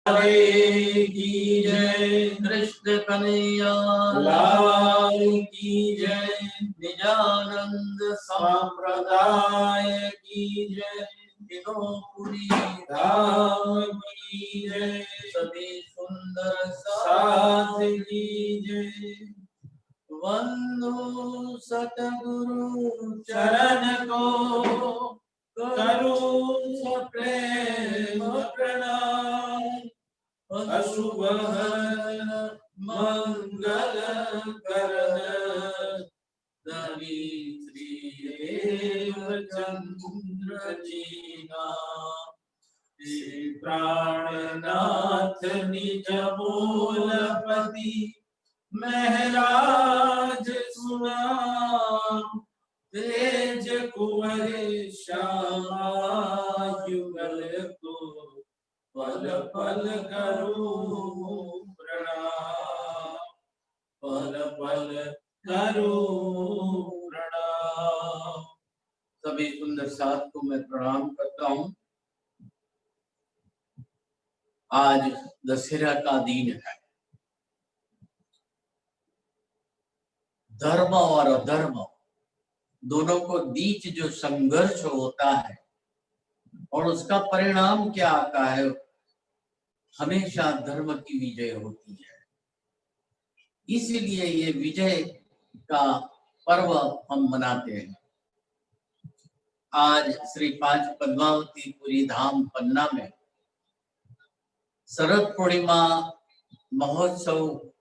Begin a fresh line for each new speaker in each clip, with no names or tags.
हरे की जय,
कृष्ण कन्हैया
लाल की जय,
निजानंद
संप्रदाय की जय,
विनोपुरी
धाम की जय,
सभी सुंदर
साथ की जय।
वंदो सतगुरु
चरण को करूं सप्रेम प्रणाम, अशुभ हर मंगल करन
रवि श्री देवचंद्र जीना
श्री प्राणनाथ निज मूलपति महराज सुनाम, तेज कुंवर श्यामा युगल को पल पल करूं प्रणाम, पल पल करूं प्रणाम।
सभी सुंदर साथ को मैं प्रणाम करता हूँ। आज दशहरा का दिन है। धर्म और अधर्म दोनों को बीच जो संघर्ष होता है और उसका परिणाम क्या आता है, हमेशा धर्म की विजय होती है। इसलिए ये विजय का पर्व हम मनाते हैं। आज श्री पांच पद्मावतीपुरी धाम पन्ना में शरद पूर्णिमा महोत्सव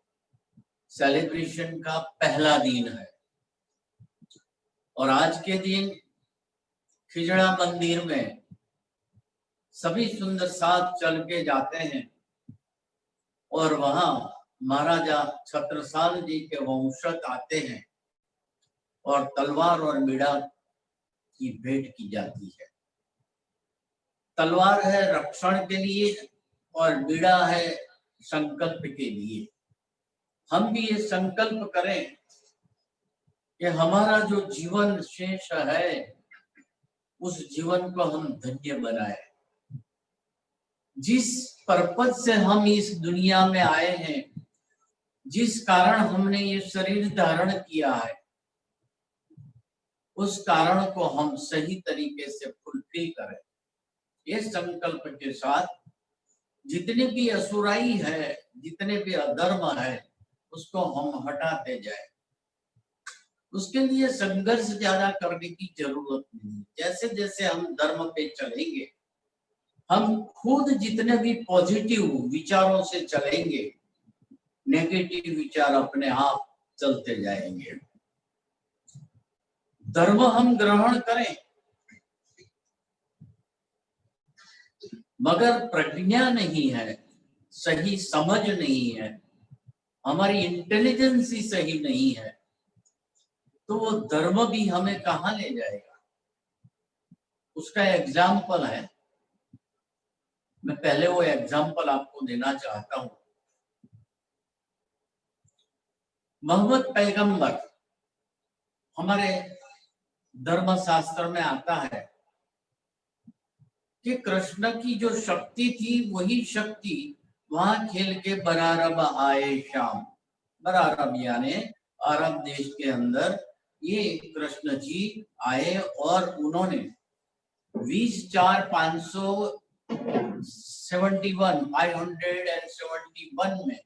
सेलिब्रेशन का पहला दिन है और आज के दिन खिजड़ा मंदिर में सभी सुंदर साथ चल के जाते हैं और वहां महाराजा छत्रसाल जी के वंशज आते हैं और तलवार और बीड़ा की भेंट की जाती है। तलवार है रक्षण के लिए और बीड़ा है संकल्प के लिए। हम भी ये संकल्प करें कि हमारा जो जीवन शेष है उस जीवन को हम धन्य बनाए। जिस पर्पज से हम इस दुनिया में आए हैं, जिस कारण हमने ये शरीर धारण किया है, उस कारण को हम सही तरीके से फुलफिल करें। ये संकल्प के साथ जितने भी असुराई है, जितने भी अधर्म है, उसको हम हटाते जाए। उसके लिए संघर्ष ज्यादा करने की जरूरत नहीं। जैसे जैसे हम धर्म पे चलेंगे, हम खुद जितने भी पॉजिटिव विचारों से चलेंगे, नेगेटिव विचार अपने आप चलते जाएंगे। धर्म हम ग्रहण करें, मगर प्रज्ञा नहीं है, सही समझ नहीं है, हमारी इंटेलिजेंस ही सही नहीं है, तो वो धर्म भी हमें कहाँ ले जाएगा। उसका एग्जाम्पल है, मैं पहले वो एग्जाम्पल आपको देना चाहता हूं। मोहम्मद पैगंबर, हमारे धर्म शास्त्र में आता है कि कृष्ण की जो शक्ति थी वही शक्ति वहां खेल के बरारब आए शाम। बरारब यानी अरब देश के अंदर ये कृष्ण जी आए और उन्होंने 571 में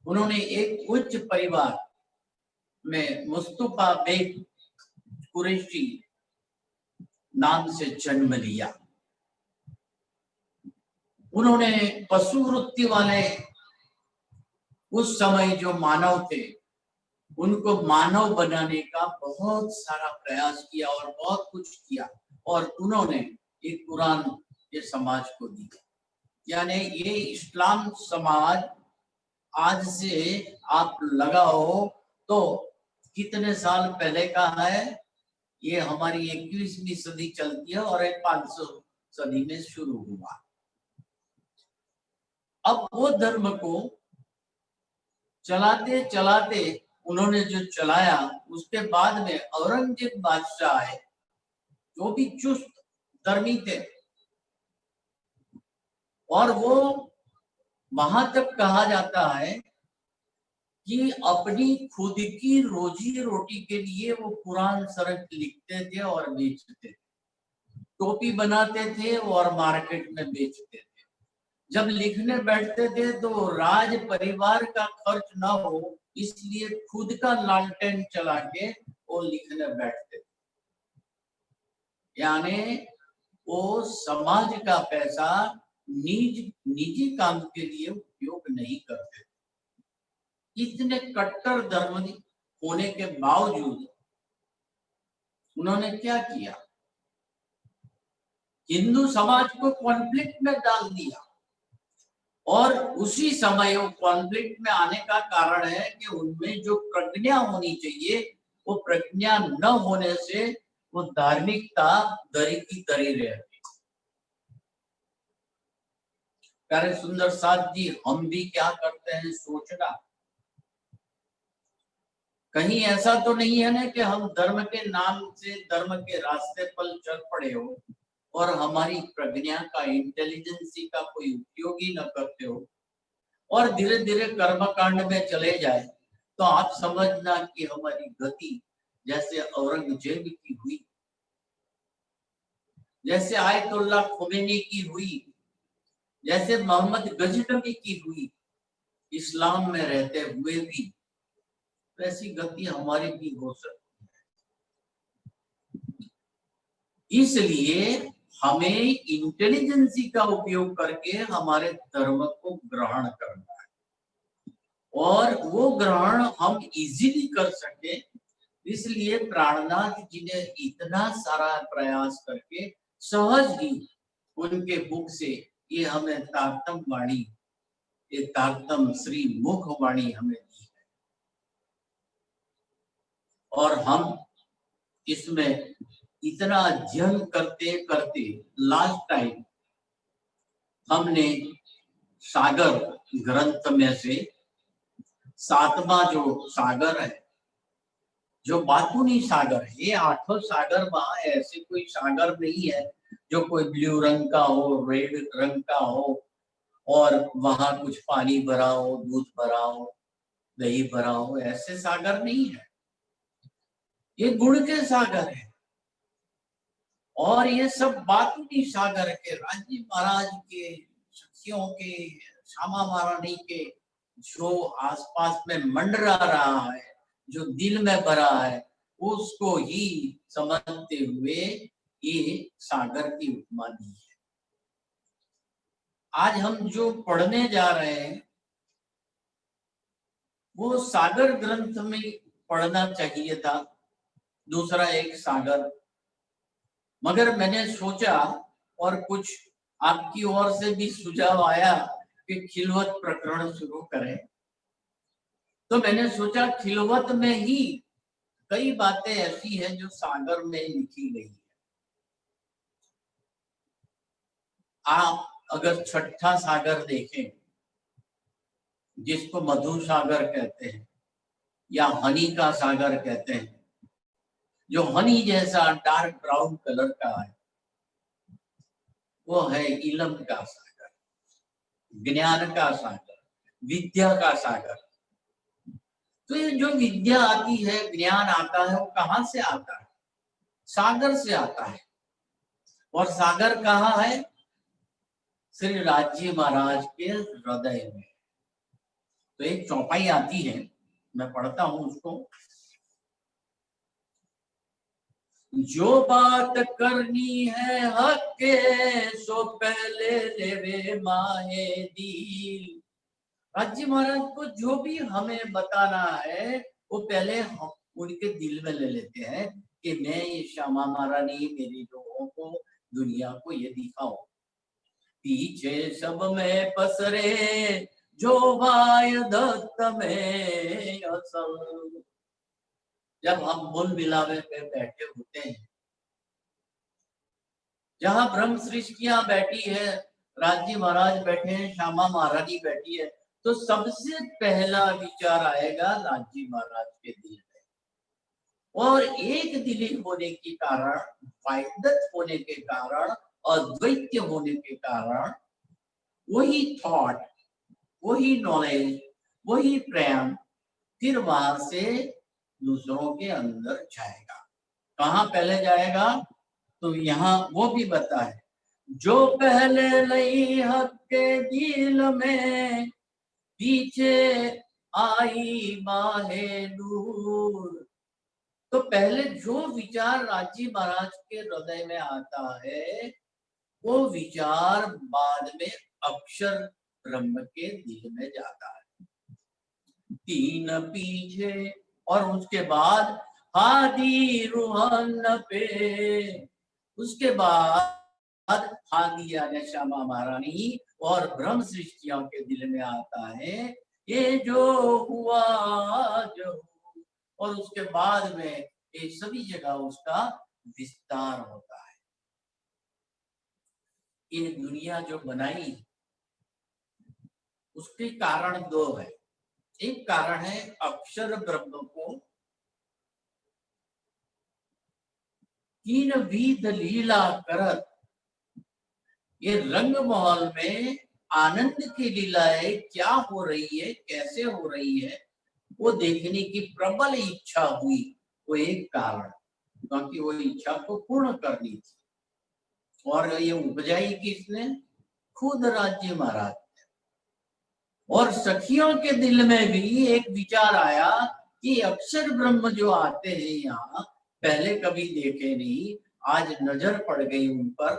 उन्होंने एक उच्च परिवार में मुस्तफा बेग कुरैशी नाम से जन्म लिया। उन्होंने पशु वृत्ति वाले उस समय जो मानव थे, उनको मानव बनाने का बहुत सारा प्रयास किया और बहुत कुछ किया और उन्होंने एक कुरान के समाज को दिया। यानी ये इस्लाम समाज आज से आप लगाओ तो कितने साल पहले का है। ये हमारी 21वीं सदी चलती है और 500 सदी में शुरू हुआ। अब वो धर्म को चलाते चलाते उन्होंने जो चलाया, उसके बाद में औरंगजेब बादशाह आए, जो भी चुस्त धर्मी थे, और वो वहां तक कहा जाता है कि अपनी खुद की रोजी रोटी के लिए वो कुरान शरीफ लिखते थे और बेचते थे, टोपी बनाते थे और मार्केट में बेचते थे। जब लिखने बैठते थे तो राज परिवार का खर्च ना हो इसलिए खुद का लालटेन चला के वो लिखने बैठते थे। यानी वो समाज का पैसा निजी काम के लिए उपयोग नहीं करते। इतने कट्टर धर्मवादी होने के बावजूद उन्होंने क्या किया, हिंदू समाज को कॉन्फ्लिक्ट में डाल दिया। और उसी समय वो कॉन्फ्लिक्ट में आने का कारण है कि उनमें जो प्रज्ञा होनी चाहिए वो प्रज्ञा न होने से वो धार्मिकता दरी की दरी रहती। प्यारे सुंदर साथ जी, हम भी क्या करते हैं सोचना, कहीं ऐसा तो नहीं है ना कि हम धर्म के नाम से धर्म के रास्ते पर चल पड़े हो और हमारी प्रज्ञा का, इंटेलिजेंसी का कोई उपयोग ही न करते हो और धीरे धीरे कर्मकांड में चले जाए, तो आप समझना कि हमारी गति जैसे औरंगजेब की हुई, जैसे आयतुल्ला खोमेनी की हुई, जैसे मोहम्मद गजनवी की हुई, इस्लाम में रहते हुए भी वैसी गति हमारी भी हो सकती है। इसलिए हमें इंटेलिजेंसी का उपयोग करके हमारे धर्म को ग्रहण करना है और वो ग्रहण हम इजीली कर सके, इसलिए प्राणनाथ जी ने इतना सारा प्रयास करके सहज ही उनके मुख से ये हमें तारतम वाणी, ये तारतम श्री मुख वाणी हमें दी है। और हम इसमें इतना अध्ययन करते करते लास्ट टाइम हमने सागर ग्रंथ में से 7वां जो सागर है, जो बातूनी सागर है, ये 8 सागर वहां ऐसे कोई सागर नहीं है जो कोई ब्लू रंग का हो, रेड रंग का हो और वहां कुछ पानी भरा हो, दूध भरा हो, दही भरा हो, ऐसे सागर नहीं है। ये गुण के सागर है और ये सब बातूनी सागर के राज्य महाराज के, सखियों के, श्यामा महारानी के जो आसपास में मंडरा रहा है, जो दिल में भरा है, उसको ही समझते हुए ये सागर की उपमा दी है। आज हम जो पढ़ने जा रहे हैं वो सागर ग्रंथ में पढ़ना चाहिए था, दूसरा एक सागर, मगर मैंने सोचा और कुछ आपकी ओर से भी सुझाव आया कि खिलवत प्रकरण शुरू करें, तो मैंने सोचा खिलवत में ही कई बातें ऐसी हैं जो सागर में लिखी गई है। आप अगर छठा सागर देखें जिसको मधु सागर कहते हैं या हनी का सागर कहते हैं, जो हनी जैसा डार्क ब्राउन कलर का है, वो है इलम का सागर, ज्ञान का सागर, विद्या का सागर। तो ये जो विद्या आती है, ज्ञान आता है, वो कहाँ से आता है? सागर से आता है। और सागर कहाँ है? श्री राज्य महाराज के हृदय में। तो एक चौपाई आती है, मैं पढ़ता हूं उसको। जो बात करनी है हक के सो पहले लेवे माहे दिल। राज्य महाराज को जो भी हमें बताना है वो पहले हम उनके दिल में ले लेते हैं कि मैं ये श्यामा महारानी मेरी लोगों को, दुनिया को ये दिखाओ। पीछे सब में पसरे जो वाय दत्त में असल। जब हम मूल मिलावे पे बैठे होते हैं, जहां ब्रह्म सृष्टियां बैठी है, राज्य महाराज बैठे हैं, श्यामा महारानी बैठी है, तो सबसे पहला विचार आएगा राज्य महाराज के दिल में। और एक दिली होने के कारण, वाहिदत होने के कारण, अद्वैत होने के कारण वही थॉट वही नॉलेज, वही प्रेम फिर वहां से दूसरों के अंदर जाएगा। कहाँ पहले जाएगा? तो यहाँ वो भी बता है, जो पहले लई हक के दिल में, पीछे आई माहे नूर। तो पहले जो विचार राजी महाराज के हृदय में आता है, वो विचार बाद में अक्षर ब्रह्म के दिल में जाता है। तीन पीछे और उसके बाद हादी रूहन पे, उसके बाद हादी यानी श्यामा महारानी और ब्रह्म सृष्टियों के दिल में आता है, ये जो हुआ जो, और उसके बाद में ये सभी जगह उसका विस्तार होता है। ये दुनिया जो बनाई उसके कारण दो है। एक कारण है अक्षर ब्रह्म को तीन विध लीला करत, ये रंग महल में आनंद की लीलाएं क्या हो रही है, कैसे हो रही है, वो देखने की प्रबल इच्छा हुई। वो एक कारण, क्योंकि वो इच्छा को पूर्ण करनी थी। और ये उपजाई किसने? खुद राज्य महाराज। और सखियों के दिल में भी एक विचार आया कि अक्षर ब्रह्म जो आते हैं यहाँ, पहले कभी देखे नहीं, आज नजर पड़ गई उन पर।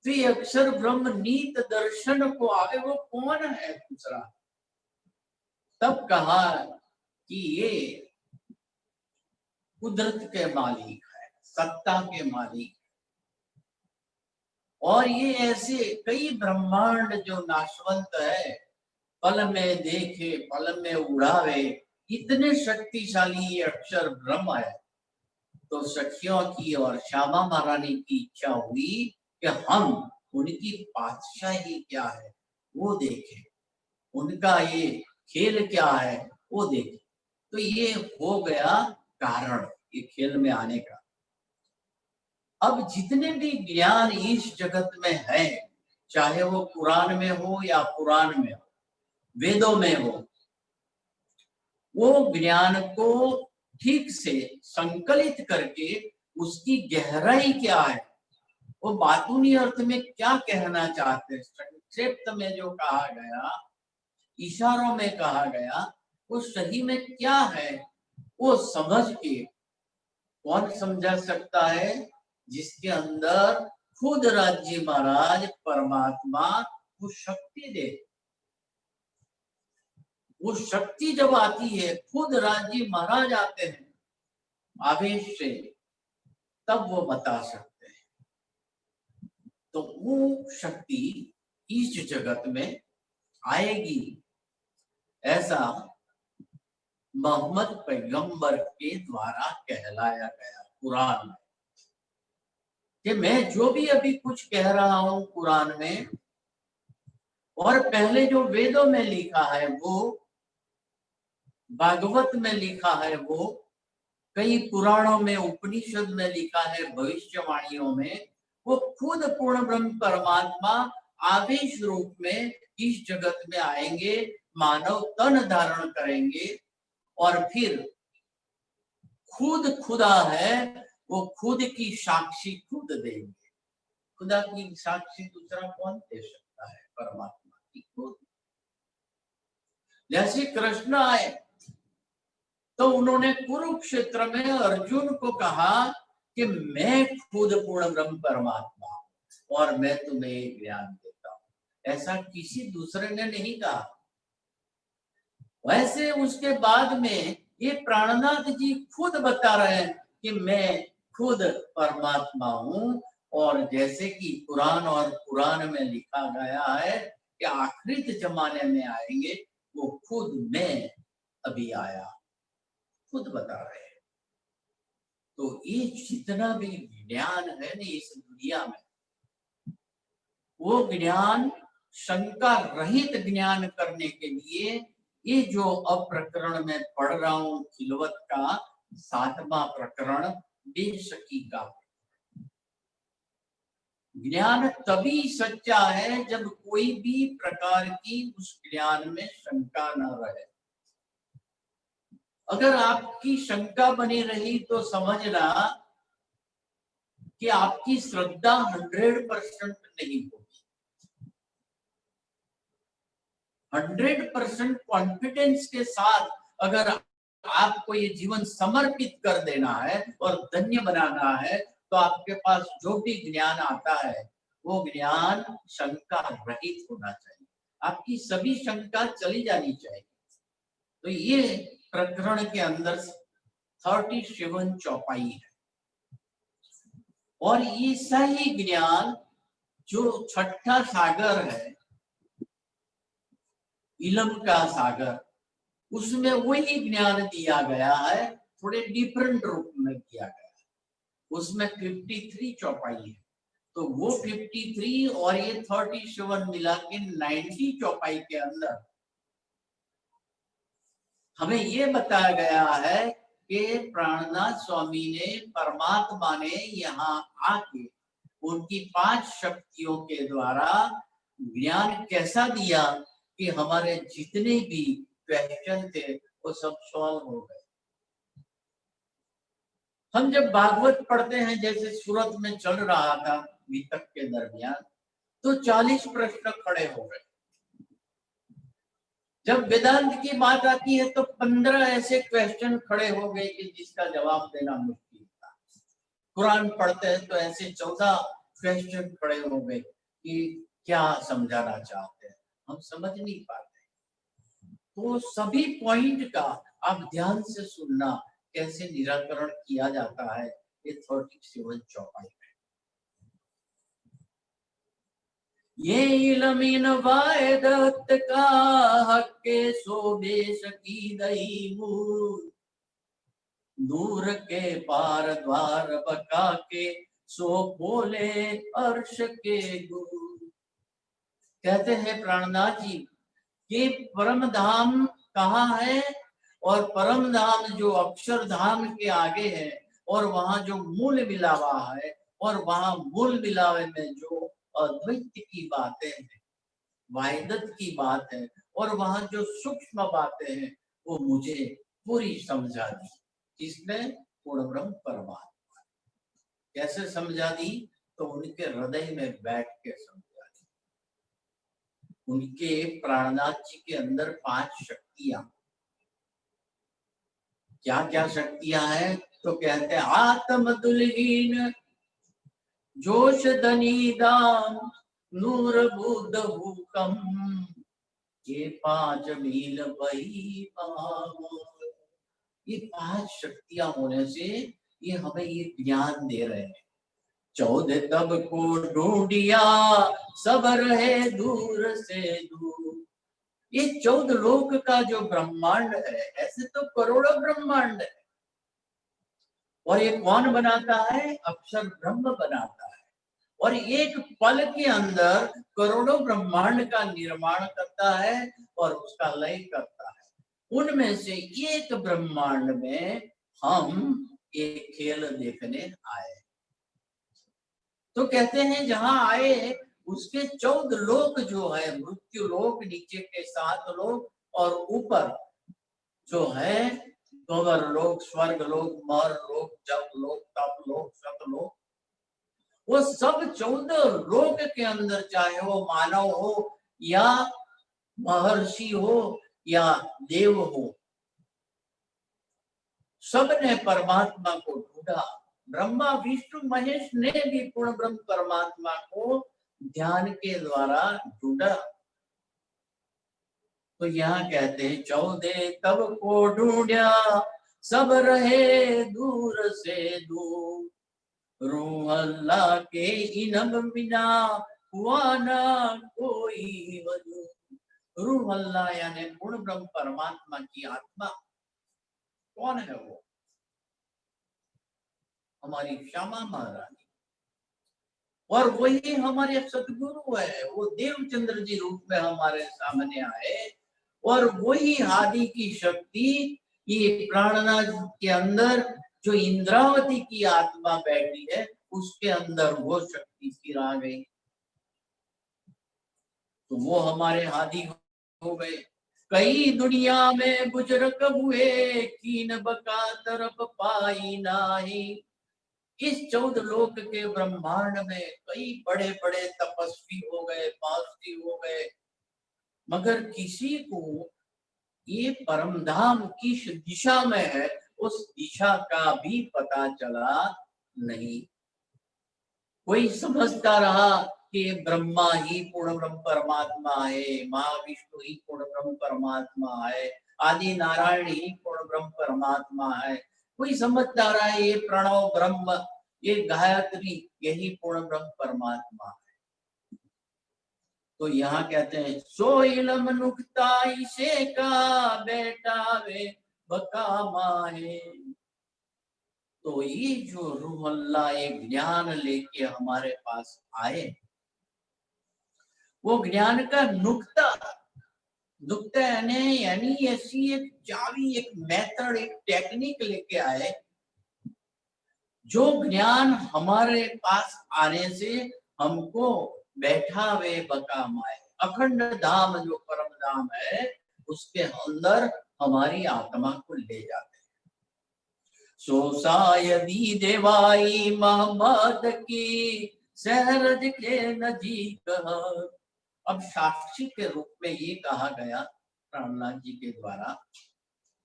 तो ये अक्षर ब्रह्म नीत दर्शन को आगे, वो कौन है दूसरा? तब कहा कि ये कुदरत के मालिक है, सत्ता के मालिक। और ये ऐसे कई ब्रह्मांड जो नाशवंत है, पल में देखे पल में उड़ावे, इतने शक्तिशाली ये अक्षर ब्रह्म है। तो सखियों की और श्यामा महारानी की इच्छा हुई कि हम उनकी बादशाही क्या है वो देखें, उनका ये खेल क्या है वो देखें। तो ये हो गया कारण ये खेल में आने का। अब जितने भी ज्ञान इस जगत में है, चाहे वो कुरान में हो या पुराण में हो, वेदों में हो, वो ज्ञान को ठीक से संकलित करके उसकी गहराई क्या है, वो बातूनी अर्थ में क्या कहना चाहते हैं, संक्षिप्त में जो कहा गया, इशारों में कहा गया, वो सही में क्या है, वो समझ के कौन समझा सकता है? जिसके अंदर खुद राज्य महाराज परमात्मा वो शक्ति दे। वो शक्ति जब आती है, खुद राज्य महाराज आते हैं आवेश से, तब वो बता सकते हैं। तो वो शक्ति इस जगत में आएगी, ऐसा मोहम्मद पैगंबर के द्वारा कहलाया गया कुरान में। कि मैं जो भी अभी कुछ कह रहा हूं कुरान में, और पहले जो वेदों में लिखा है वो, भागवत में लिखा है वो, कई पुराणों में, उपनिषद में लिखा है, भविष्यवाणियों में, वो खुद पूर्ण ब्रह्म परमात्मा आवेश रूप में इस जगत में आएंगे, मानव तन धारण करेंगे, और फिर खुद खुदा है, वो खुद की साक्षी खुद देंगे। खुदा की साक्षी दूसरा कौन दे सकता है? परमात्मा की खुद। जैसे कृष्ण आए तो उन्होंने कुरुक्षेत्र में अर्जुन को कहा कि मैं खुद पूर्ण ब्रह्म परमात्मा हूं और मैं तुम्हें ज्ञान देता हूं। ऐसा किसी दूसरे ने नहीं कहा। वैसे उसके बाद में ये प्राणनाथ जी खुद बता रहे हैं कि मैं खुद परमात्मा हूं, और जैसे कि कुरान और कुरान में लिखा गया है कि आखिरी जमाने में आएंगे, वो खुद मैं अभी आया, खुद बता रहे हैं। तो ये जितना भी ज्ञान है ना इस दुनिया में, वो ज्ञान शंका रहित ज्ञान करने के लिए ये जो अप्रकरण में पढ़ रहा हूं, खिलवत का 7वां प्रकरण, बेशकी का, ज्ञान तभी सच्चा है जब कोई भी प्रकार की उस ज्ञान में शंका न रहे। अगर आपकी शंका बनी रही तो समझना कि आपकी श्रद्धा 100% नहीं होगी। 100% कॉन्फिडेंस के साथ अगर आपको ये जीवन समर्पित कर देना है और धन्य बनाना है, तो आपके पास जो भी ज्ञान आता है वो ज्ञान शंका रहित होना चाहिए। आपकी सभी शंका चली जानी चाहिए। तो ये प्रकरण के अंदर 37 चौपाई है। और ऐसा ही ज्ञान जो छठा सागर है, इलम का सागर, उसमें वही ज्ञान दिया गया है, थोड़े डिफरेंट रूप में दिया गया है। उसमें 53 चौपाई है। तो वो 53 और ये 37 मिला के 90 चौपाई के अंदर हमें ये बताया गया है कि प्राणनाथ स्वामी ने, परमात्मा ने यहाँ आके उनकी 5 शक्तियों के द्वारा ज्ञान कैसा दिया कि हमारे जितने भी क्वेश्चन थे वो सब सॉल्व हो गए। हम जब भागवत पढ़ते हैं, जैसे सूरत में चल रहा था वितक के दरमियान, तो 40 प्रश्न खड़े हो गए। जब वेदांत की बात आती है तो 15 ऐसे क्वेश्चन खड़े हो गए कि जिसका जवाब देना मुश्किल था। कुरान पढ़ते हैं तो ऐसे 14 क्वेश्चन खड़े हो गए कि क्या समझाना चाहते हैं, हम समझ नहीं पाते। तो सभी पॉइंट का आप ध्यान से सुनना, कैसे निराकरण किया जाता है ये 37 चौपाई में। ये इलमीन वायदत का हक्के सोबे सकी दही मूल, दूर के पार द्वार बका के सो बोले अर्श के गुरु। कहते हैं प्राणनाथ जी कि परम धाम कहाँ है, और परम धाम जो अक्षर धाम के आगे है, और वहां जो मूल मिलावा है, और वहां मूल मिलावे में जो अद्वैत की बातें हैं, वाहिदत की बात है, और वहां जो सूक्ष्म बातें हैं वो मुझे पूरी समझा दी। जिसमें पूर्ण ब्रह्म परमात्मा। कैसे समझा दी? तो उनके हृदय में बैठ के समझा दी। उनके प्राणनाथ जी के अंदर 5 शक्तियां, क्या क्या शक्तियां हैं? तो कहते हैं आत्म दुलहीन, जोश धनी दाम, नूर बुद्ध हुकम, ये 5 मील वही पावन। ये 5 शक्तियां होने से ये हमें ये ज्ञान दे रहे हैं। 14 तब को ढूंढिया, सब रहे दूर से दूर। ये 14 लोक का जो ब्रह्मांड है, ऐसे तो करोड़ों ब्रह्मांड है, और ये कौन बनाता है? अक्षर ब्रह्म बनाता है। और एक पल के अंदर करोड़ों ब्रह्मांड का निर्माण करता है और उसका लय करता है। उनमें से एक ब्रह्मांड में हम एक खेल देखने आए। तो कहते हैं जहां आए उसके 14 लोक जो है, मृत्यु लोक, नीचे के 7 लोक, और ऊपर जो है गवर लोक, स्वर्ग लोक, मर लोक, जप लोक, तप लोक, सत लोक, वो सब 14 लोक के अंदर, चाहे वो मानव हो या महर्षि हो या देव हो, सबने परमात्मा को ढूंढा। ब्रह्मा विष्णु महेश ने भी पूर्ण ब्रह्म परमात्मा को ध्यान के द्वारा ढूंढा। तो यहाँ कहते हैं 14 तब को ढूंढा, सब रहे दूर से दूर, रूह अल्लाह के इनम बिना हुआ ना कोई वजूद। रूह अल्लाह यानी पूर्ण ब्रह्म परमात्मा की आत्मा। कौन है वो? हमारी श्यामा महारानी। और वही हमारे सदगुरु है। वो देवचंद्र जी रूप में हमारे सामने आए, और वही आदि की शक्ति ये प्राणनाथ के अंदर जो इंद्रावती की आत्मा बैठी है, उसके अंदर वो शक्ति फिर आ गई, तो वो हमारे हादी हो गए। कई दुनिया में बुजुर्ग हुए, कीन बका तरफ पाई नाही। इस 14 लोक के ब्रह्मांड में कई बड़े बड़े तपस्वी हो गए, पासी हो गए, मगर किसी को ये परम धाम किस दिशा में है उस दिशा का भी पता चला नहीं। कोई समझता रहा कि ब्रह्मा ही पूर्ण ब्रह्म परमात्मा है, महाविष्णु ही पूर्ण ब्रह्म परमात्मा है, आदि नारायण ही पूर्ण ब्रह्म परमात्मा है। कोई समझता रहा है ये प्रणव ब्रह्म, ये गायत्री यही पूर्ण ब्रह्म परमात्मा है। तो यहाँ कहते हैं सो इलम नुक्ताई से का बेटा वे बका माहे। तो ये जो रूह अल्लाह एक ज्ञान लेके हमारे पास आए, वो ज्ञान का नुक्ता, नुक्ता यानी ऐसी एक चाबी, एक मेथड, एक टेक्निक लेके आए, जो ज्ञान हमारे पास आने से हमको बैठा वे बका माए, अखंड धाम जो परम धाम है उसके अंदर हमारी आत्मा को ले जाते हैं। सोसायदी देवाई मोहम्मद की सहरज के नजीक। अब साक्षी के रूप में ये कहा गया प्राणनाथ जी के द्वारा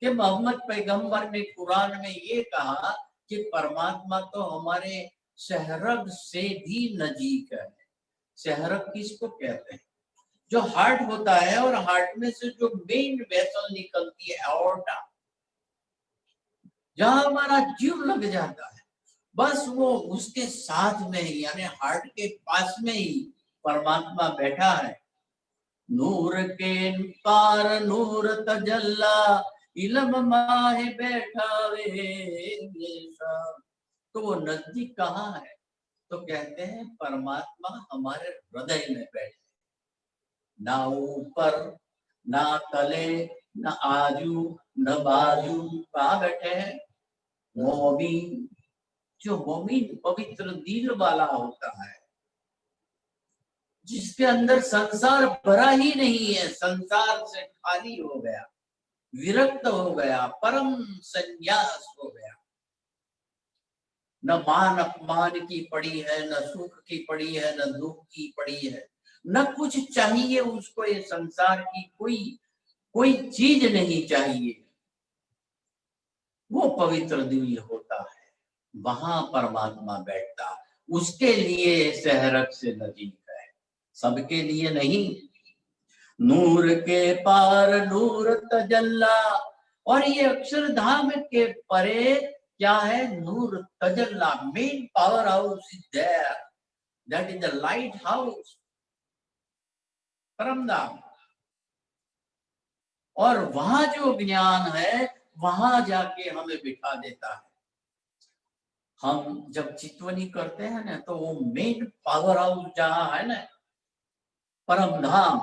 कि मोहम्मद पैगंबर ने कुरान में ये कहा कि परमात्मा तो हमारे सहरग से भी नजीक है। सहरग किसको कहते हैं? जो हार्ट होता है और हार्ट में से जो मेन वेसल निकलती है एओर्टा, जहां हमारा जीव लग जाता है, बस वो उसके साथ में ही यानी हार्ट के पास में ही परमात्मा बैठा है। नूर के पार नूर तजल्ला, इल्म माहे बैठा वे। तो वो नजदीक कहाँ है? तो कहते हैं परमात्मा हमारे हृदय में बैठे, ना ऊपर ना तले न आजू न बाजू, कहाँ बैठे हैं? मोमीन, जो मोमीन पवित्र दिल वाला होता है, जिसके अंदर संसार भरा ही नहीं है, संसार से खाली हो गया, विरक्त हो गया, परम संन्यास हो गया, न मान अपमान की पड़ी है, न सुख की पड़ी है, न दुख की पड़ी है, न कुछ चाहिए उसको, ये संसार की कोई चीज नहीं चाहिए। वो पवित्र दिल होता है, वहां परमात्मा बैठता, उसके लिए सहरग से नजीक है, सबके लिए नहीं। नूर के पार नूर तजल्ला, और ये अक्षरधाम के परे क्या है? नूर तजल्ला, main power house is there, that is the light house, परमधाम। और वहां जो ज्ञान है वहां जाके हमें बिठा देता है। हम जब चितवनी करते हैं ना, तो वो मेन पावर हाउस जहां है ना, परमधाम,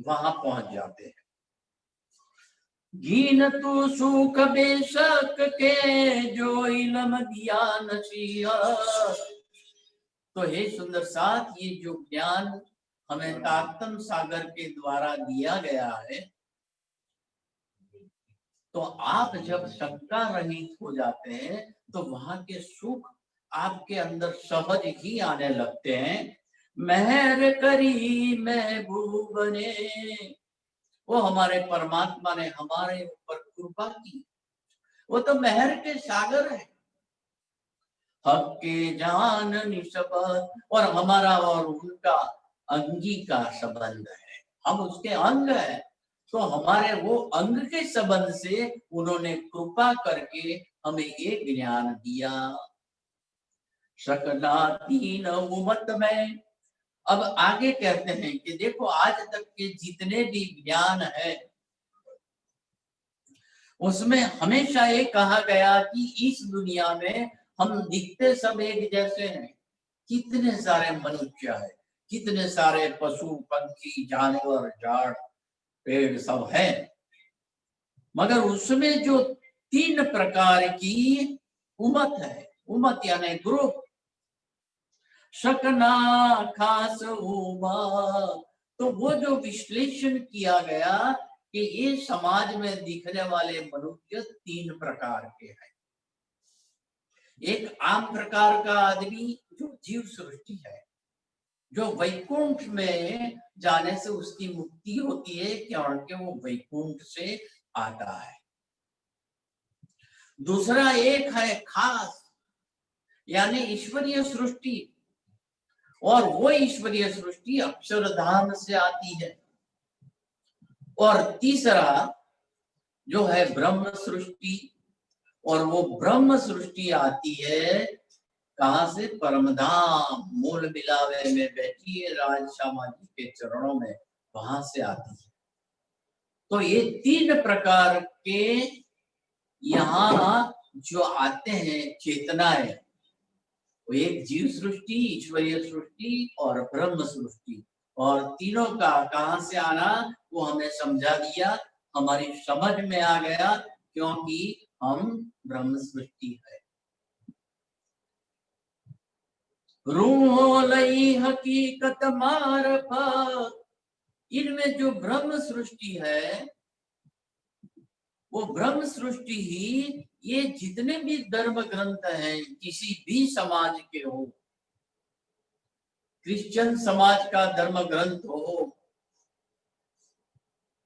वहां पहुंच जाते हैं। गीन तू सुख बेशक के जो इल्म दिया नसीहत। तो हे सुंदर साथ, ये जो ज्ञान हमें तारतम सागर के द्वारा दिया गया है, तो आप जब शंका रहित हो जाते हैं तो वहां के सुख आपके अंदर सहज ही आने लगते हैं। मेहर करी महबूब ने, वो हमारे परमात्मा ने हमारे ऊपर कृपा की, वो तो मेहर के सागर है, हक के जान निस्बत, और हमारा और उनका अंगी का संबंध है, हम उसके अंग है। तो हमारे वो अंग के संबंध से उन्होंने कृपा करके हमें एक ज्ञान दिया। सकना तीन उम्मत में, अब आगे कहते हैं कि देखो आज तक के जितने भी ज्ञान है उसमें हमेशा ये कहा गया कि इस दुनिया में हम दिखते सब एक जैसे हैं। कितने सारे मनुष्य है, कितने सारे पशु पंछी जानवर झाड़ पेड़ सब है, मगर उसमें जो 3 प्रकार की उम्मत है, उम्मत यानी ग्रुप, शकना खास होबा। तो वो जो विश्लेषण किया गया कि ये समाज में दिखने वाले मनुष्य तीन प्रकार के हैं। एक आम प्रकार का आदमी जो जीव सृष्टि है, जो वैकुंठ में जाने से उसकी मुक्ति होती है क्योंकि वो वैकुंठ से आता है। दूसरा एक है खास, यानी ईश्वरीय सृष्टि, और वो ईश्वरीय सृष्टि अक्षरधाम से आती है। और तीसरा जो है ब्रह्म सृष्टि, और वो ब्रह्म सृष्टि आती है कहां से? परमधाम, मूल मिलावे में बैठी है राज श्यामा जी के चरणों में, वहां से आती है। तो ये तीन प्रकार के यहाँ जो आते हैं चेतनाएं, वो एक जीव सृष्टि, ईश्वरीय सृष्टि और ब्रह्म सृष्टि, और तीनों का कहां से आना वो हमें समझा दिया, हमारी समझ में आ गया, क्योंकि हम ब्रह्म सृष्टि है। रूहों लई हकीकत मारफत, इनमें जो ब्रह्म सृष्टि है वो ब्रह्म सृष्टि ही ये जितने भी धर्म ग्रंथ हैं, किसी भी समाज के हो, क्रिश्चियन समाज का धर्म ग्रंथ हो,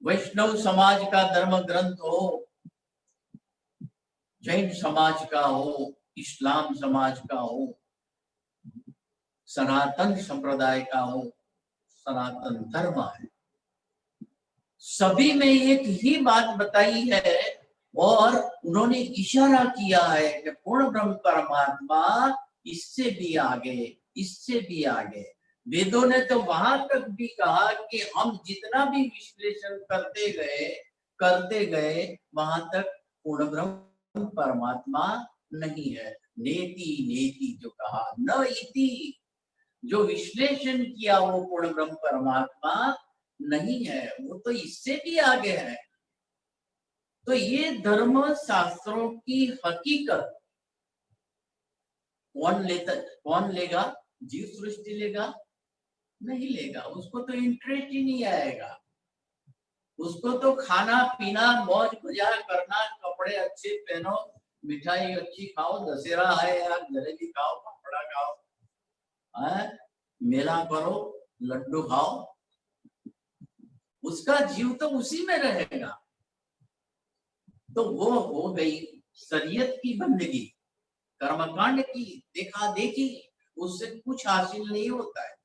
वैष्णव समाज का धर्म ग्रंथ हो, जैन समाज का हो, इस्लाम समाज का हो, सनातन संप्रदाय का हो, सनातन धर्म है, सभी में एक ही बात बताई है और उन्होंने इशारा किया है कि पूर्ण ब्रह्म परमात्मा इससे भी आगे, इससे भी आगे। वेदों ने तो वहां तक भी कहा कि हम जितना भी विश्लेषण करते गए वहां तक पूर्ण ब्रह्म परमात्मा नहीं है। नेति नेति जो कहा, न इति, जो विश्लेषण किया वो पूर्ण ब्रह्म परमात्मा नहीं है, वो तो इससे भी आगे है। तो ये धर्म शास्त्रों की हकीकत कौन लेगा? जीव सृष्टि लेगा? नहीं लेगा, उसको तो इंटरेस्ट ही नहीं आएगा। उसको तो खाना पीना, मौज मजा करना, कपड़े अच्छे पहनो, मिठाई अच्छी खाओ, दशहरा है यार, जलेबी खाओ, पापड़ा खाओ, मेला करो, लड्डू खाओ, उसका जीव तो उसी में रहेगा। तो वो हो गई शरीयत की बंदगी, कर्मकांड की देखा देखी, उससे कुछ हासिल नहीं होता है।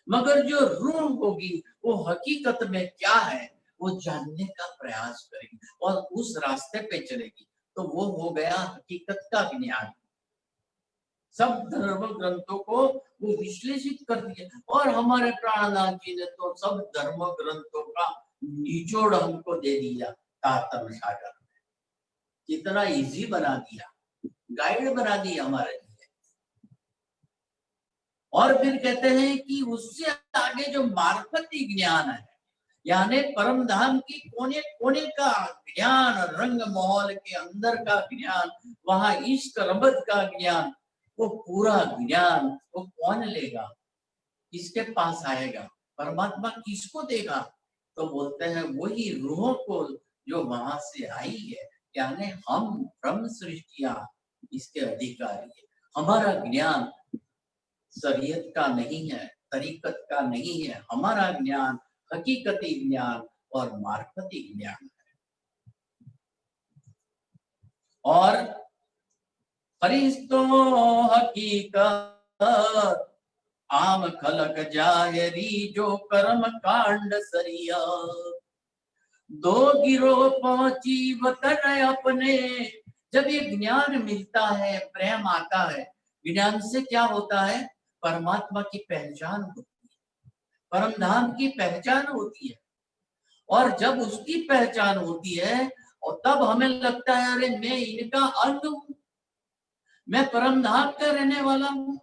मगर जो रूह होगी वो हकीकत में क्या है वो जानने का प्रयास करेगी और उस रास्ते पे चलेगी, तो वो हो गया हकीकत का ज्ञान। सब धर्म ग्रंथों को वो विश्लेषित कर दिया, और हमारे प्राणनाथ जी ने तो सब धर्म ग्रंथों का निचोड़ हमको दे दिया तारतम्य सागर में। कितना इजी बना दिया, गाइड बना दिया हमारे लिए। और फिर कहते हैं कि उससे आगे जो मार्फती ज्ञान है, यानी परम धाम की कोने कोने का ज्ञान, रंग महल के अंदर का ज्ञान, वहां इश्क रबत का ज्ञान, वो पूरा ज्ञान वो कौन लेगा? किसके पास आएगा? परमात्मा किसको देगा? तो बोलते हैं वही रूहों को जो वहां से आई है, यानी हम ब्रह्म सृष्टियां इसके अधिकारी है। हमारा ज्ञान शरीयत का नहीं है, तरीकत का नहीं है, हमारा ज्ञान हकीकती ज्ञान और मार्फती ज्ञान है। और फरिश्तो हकीकत आम खलक जाहरी जो कर्म कांड सरिया, दो गिरो पहुंची वतन अपने। जब ये ज्ञान मिलता है, प्रेम आता है, ज्ञान से क्या होता है? परमात्मा की पहचान होती है, परम धाम की पहचान होती है। और जब उसकी पहचान होती है और तब हमें लगता है अरे मैं इनका अंग हूं, मैं परम धाम का रहने वाला हूं,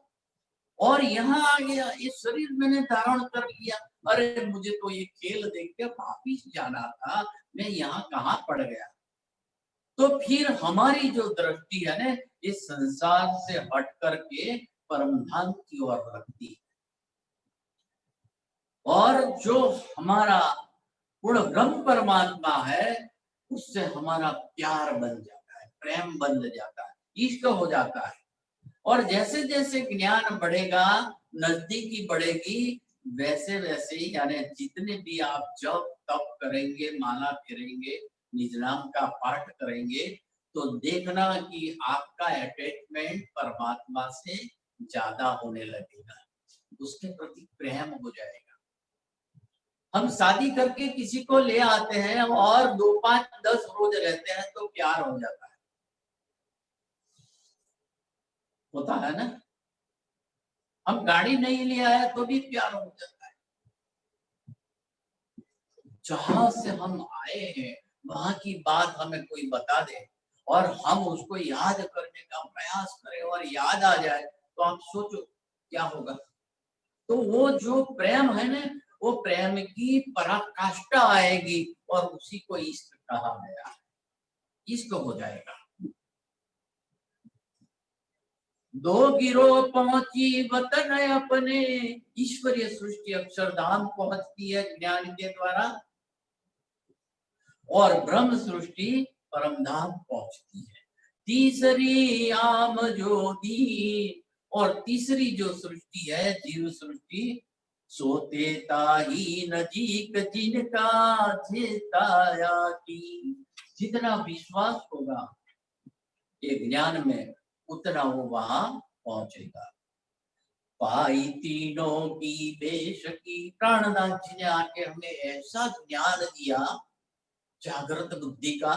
और यहाँ आ गया, ये शरीर मैंने धारण कर लिया, अरे मुझे तो ये खेल देख के वापिस जाना था, मैं यहाँ कहाँ पड़ गया। तो फिर हमारी जो दृष्टि है ना, इस संसार से हट करके परम धाम की ओर लगती है। और जो हमारा पूर्ण ब्रह्म परमात्मा है उससे हमारा प्यार बन जाता है, प्रेम बन जाता है, इष्ट हो जाता है। और जैसे जैसे ज्ञान बढ़ेगा, नजदीकी बढ़ेगी, वैसे वैसे यानी जितने भी आप जप तप करेंगे, माला फिरेंगे, निज नाम का पाठ करेंगे, तो देखना कि आपका अटैचमेंट परमात्मा से ज्यादा होने लगेगा, उसके प्रति प्रेम हो जाएगा। हम शादी करके किसी को ले आते हैं और 2 5 10 रोज रहते हैं तो प्यार हो जाता है, होता है ना। हम गाड़ी नहीं ले आए तो भी प्यार हो जाता है। जहां से हम आए हैं वहां की बात हमें कोई बता दे और हम उसको याद करने का प्रयास करें और याद आ जाए, तो आप सोचो क्या होगा। तो वो जो प्रेम है ना, वो प्रेम की पराकाष्ठा आएगी और उसी को इष्ट कहा गया है, इष्ट हो जाएगा। दो गिरोह पहुंची वतन अपने, ईश्वरीय सृष्टि अक्षरधाम पहुंचती है ज्ञान के द्वारा, और ब्रह्म सृष्टि परमधाम पहुंचती है। तीसरी आम ज्योति, और तीसरी जो सृष्टि है जीव सृष्टि, सोते ताही नजीक जिनका चेताया की। जितना विश्वास होगा ये ज्ञान में, उतना वो वहां पहुंचेगा। पाई तीनों की बेश की, प्राणनाथ जी ने आके हमें ऐसा ज्ञान दिया जागृत बुद्धि का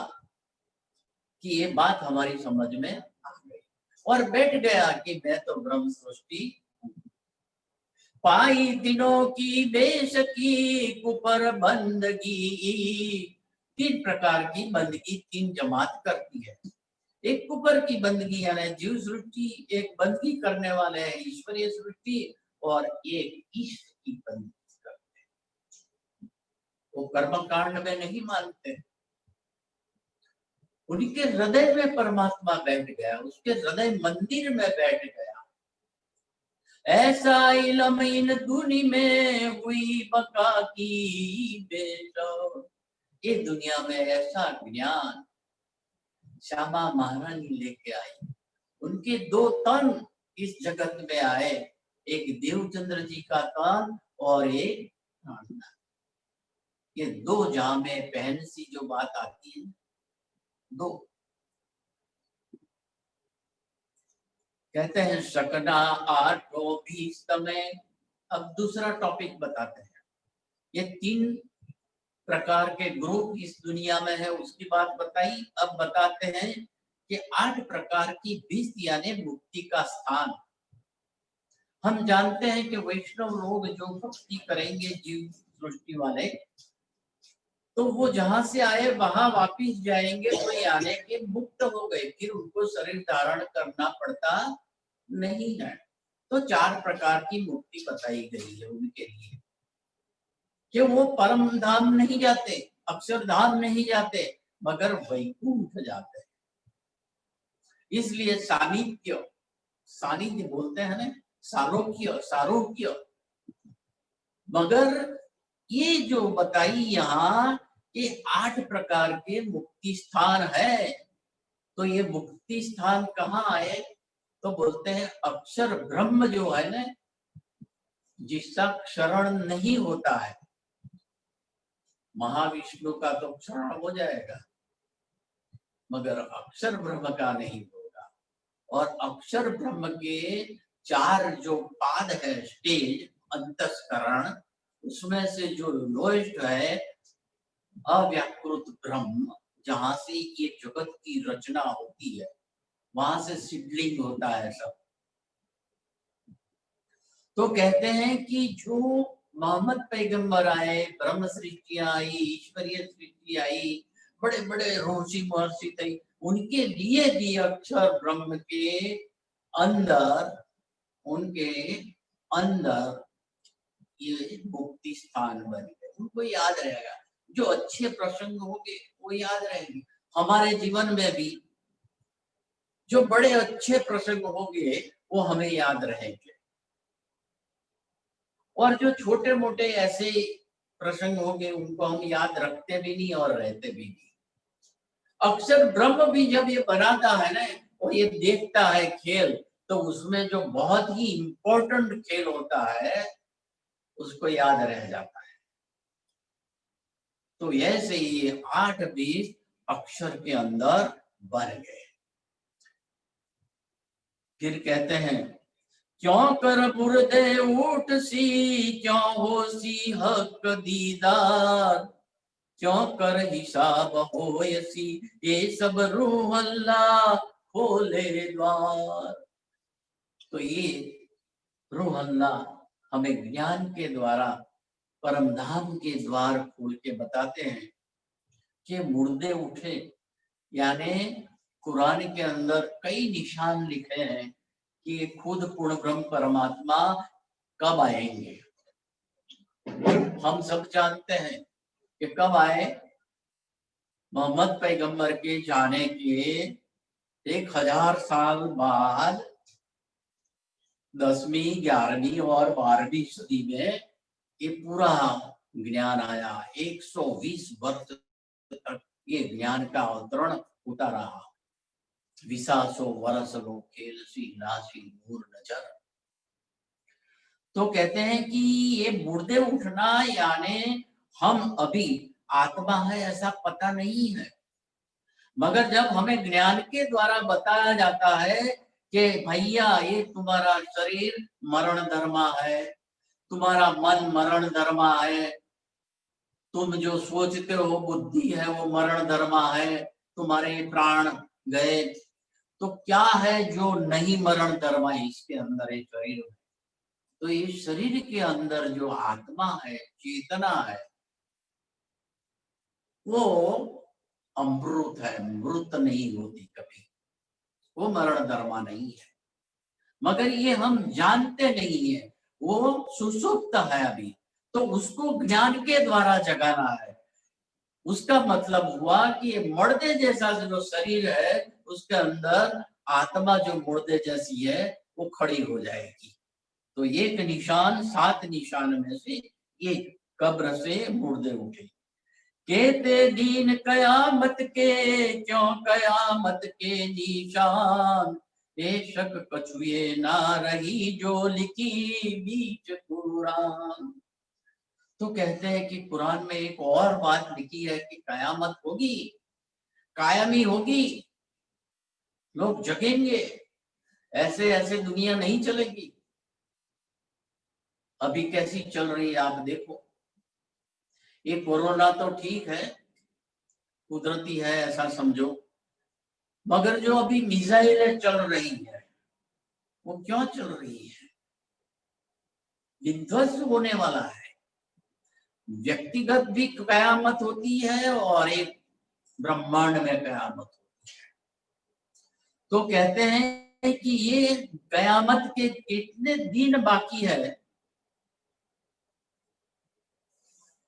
कि ये बात हमारी समझ में आ गई और बैठ गया कि मैं तो ब्रह्म सृष्टि। पाई तीनों की बेश की कुपर बंदगी, 3 प्रकार की बंदगी 3 जमात करती है। एक कुपर की बंदगी यानी जीव सृष्टि, एक बंदगी करने वाले है ईश्वरीय सृष्टि, और एक ईश्वर की बंदगी करते हैं। वो कर्म कांड में नहीं मानते, उनके हृदय में परमात्मा बैठ गया, उसके हृदय मंदिर में बैठ गया। ऐसा इल्म इन दुनी में हुई बका की बेटो, ये दुनिया में ऐसा ज्ञान श्यामा महारानी लेके आई। उनके 2 तन इस जगत में आए, एक देवचंद्र जी का तन और एक प्राणनाथ। ये 2 जामे पहन सी जो बात आती है, 2 कहते हैं सकना 8 20 समय। अब दूसरा टॉपिक बताते हैं। ये 3 प्रकार के ग्रुप इस दुनिया में है, उसकी बात बताई। अब बताते हैं कि 8 प्रकार की विष यानी मुक्ति का स्थान। हम जानते हैं कि वैष्णव लोग जो भक्ति करेंगे जीव सृष्टि वाले, तो वो जहां से आए वहां वापिस जाएंगे, तो यानी कि मुक्त हो गए, फिर उनको शरीर धारण करना पड़ता नहीं है। तो 4 प्रकार की मुक्ति बताई गई है उनके लिए, कि वो परम धाम नहीं जाते, अक्षरधाम नहीं जाते, मगर वैकुंठ जाते हैं। इसलिए सानिध्य, सानिध्य बोलते हैं ना, सारोग्य, सारोग्य। मगर ये जो बताई यहाँ ये 8 प्रकार के मुक्ति स्थान है, तो ये मुक्ति स्थान कहाँ आए, तो बोलते हैं अक्षर ब्रह्म जो है ना, जिसका क्षरण नहीं होता है, महाविष्णु का तो क्षरण हो जाएगा मगर अक्षर ब्रह्म का नहीं होगा। और अक्षर ब्रह्म के 4 जो पाद है, स्टेज, अंतस्करण, उसमें से जो लोएस्ट है अव्याकृत ब्रह्म, जहां से ये जगत की रचना होती है, वहां से सिडलिंग होता है सब। तो कहते हैं कि जो मोहम्मद पैगंबर आए, ब्रह्म सृष्टि आई, ईश्वरीय सृष्टि आई, बड़े बड़े ऋषि महर्षि थे, उनके लिए भी अक्षर ब्रह्म के अंदर, उनके अंदर ये मुक्ति स्थान बन गए। उनको याद रहेगा, जो अच्छे प्रसंग होंगे वो याद रहेंगे। हमारे जीवन में भी जो बड़े अच्छे प्रसंग होंगे वो हमें याद रहेंगे। और जो छोटे मोटे ऐसे प्रसंग होंगे उनको हम याद रखते भी नहीं और रहते भी नहीं। अक्सर ब्रह्म भी जब ये बनाता है ना और ये देखता है खेल, तो उसमें जो बहुत ही इम्पोर्टेंट खेल होता है उसको याद रह जाता है। तो ऐसे ये 8 बीज अक्षर के अंदर बन गए। फिर कहते हैं, क्यों कर मुर्दे उठ सी, क्यों हो सी हक दीदार, क्यों कर हिसाब होयसी, ये सब रूह अल्लाह खोले द्वार। तो ये रूह अल्लाह हमें ज्ञान के द्वारा परम धाम के द्वार खोल के बताते हैं कि मुर्दे उठे, यानी कुरान के अंदर कई निशान लिखे हैं कि खुद पूर्ण ब्रह्म परमात्मा कब आएंगे। हम सब जानते हैं कि कब आए। मोहम्मद पैगंबर के जाने के 1000 साल बाद 10वीं 11वीं और 12वीं सदी में ये पूरा ज्ञान आया। 120 वर्ष तक ये ज्ञान का अवतरण होता रहा। विसासो वरस लो खेलसी नासी नूर नजर। तो कहते हैं कि ये मुर्दे उठना यानी हम अभी आत्मा है ऐसा पता नहीं है, मगर जब हमें ज्ञान के द्वारा बताया जाता है कि भैया ये तुम्हारा शरीर मरण धर्मा है, तुम्हारा मन मरण धर्मा है, तुम जो सोचते हो बुद्धि है वो मरण धर्मा है, तुम्हारे प्राण गए, तो क्या है जो नहीं मरण धर्मा है इसके अंदर है शरीर में। तो ये शरीर के अंदर जो आत्मा है, चेतना है, वो अमृत है, मृत नहीं होती कभी, वो मरण धर्मा नहीं है। मगर ये हम जानते नहीं है, वो सुसुप्त है अभी, तो उसको ज्ञान के द्वारा जगाना है। उसका मतलब हुआ कि ये मुर्दे जैसा जो शरीर है उसके अंदर आत्मा जो मुर्दे जैसी है वो खड़ी हो जाएगी। तो एक निशान 7 निशान में से एक कब्र से मुर्दे उठे। कहते दीन कयामत के, क्यों कयामत के निशान, बेशक कछुए ना रही जो लिखी बीच कुरान। तो कहते हैं कि कुरान में एक और बात लिखी है कि कयामत होगी, कायमी होगी, लोग जगेंगे, ऐसे ऐसे दुनिया नहीं चलेगी। अभी कैसी चल रही है आप देखो। ये कोरोना तो ठीक है, कुदरती है ऐसा समझो, मगर जो अभी मिसाइलें चल रही है वो क्यों चल रही है? विध्वंस होने वाला है। व्यक्तिगत भी कयामत होती है और एक ब्रह्मांड में कयामत होती है। तो कहते हैं कि ये कयामत के कितने दिन बाकी है,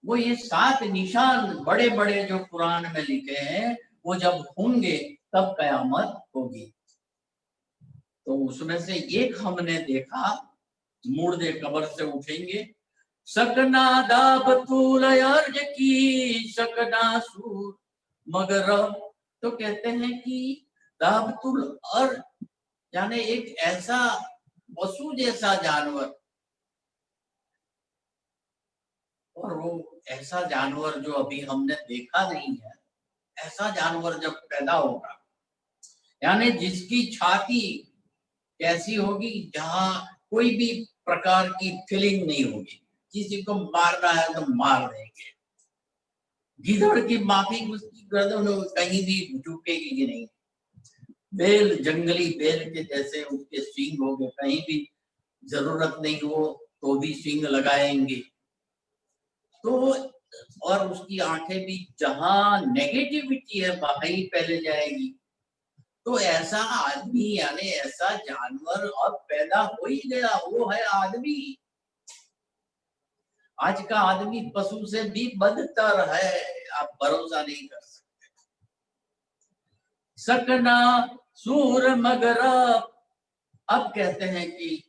वो ये 7 निशान बड़े बड़े जो कुरान में लिखे हैं वो जब होंगे तब कयामत होगी। तो उसमें से एक हमने देखा, मुर्दे कब्र से उठेंगे। सकना दाब तूल अर्ज की, सकना सूर मगर। तो कहते हैं कि दाबतुल अर्ज यानी एक ऐसा पशु जैसा जानवर, और वो ऐसा जानवर जो अभी हमने देखा नहीं है, ऐसा जानवर जब पैदा होगा, यानी जिसकी छाती कैसी होगी, जहां कोई भी प्रकार की फीलिंग नहीं होगी, किसी को मारना है तो मार देंगे। गिदड़ की माफी उसकी गर्दन कहीं भी झुकेगी नहीं। बेल, जंगली बेल के जैसे उसके सींग होंगे, कहीं भी जरूरत नहीं हो तो भी सींग लगाएंगे। तो और उसकी आंखें भी जहां नेगेटिविटी है वहीं पहले जाएगी। तो ऐसा आदमी यानी ऐसा जानवर अब पैदा हो ही गया, वो है आदमी। आज का आदमी पशु से भी बदतर है, आप भरोसा नहीं कर सकते। सकना सूर मगर अब कहते हैं कि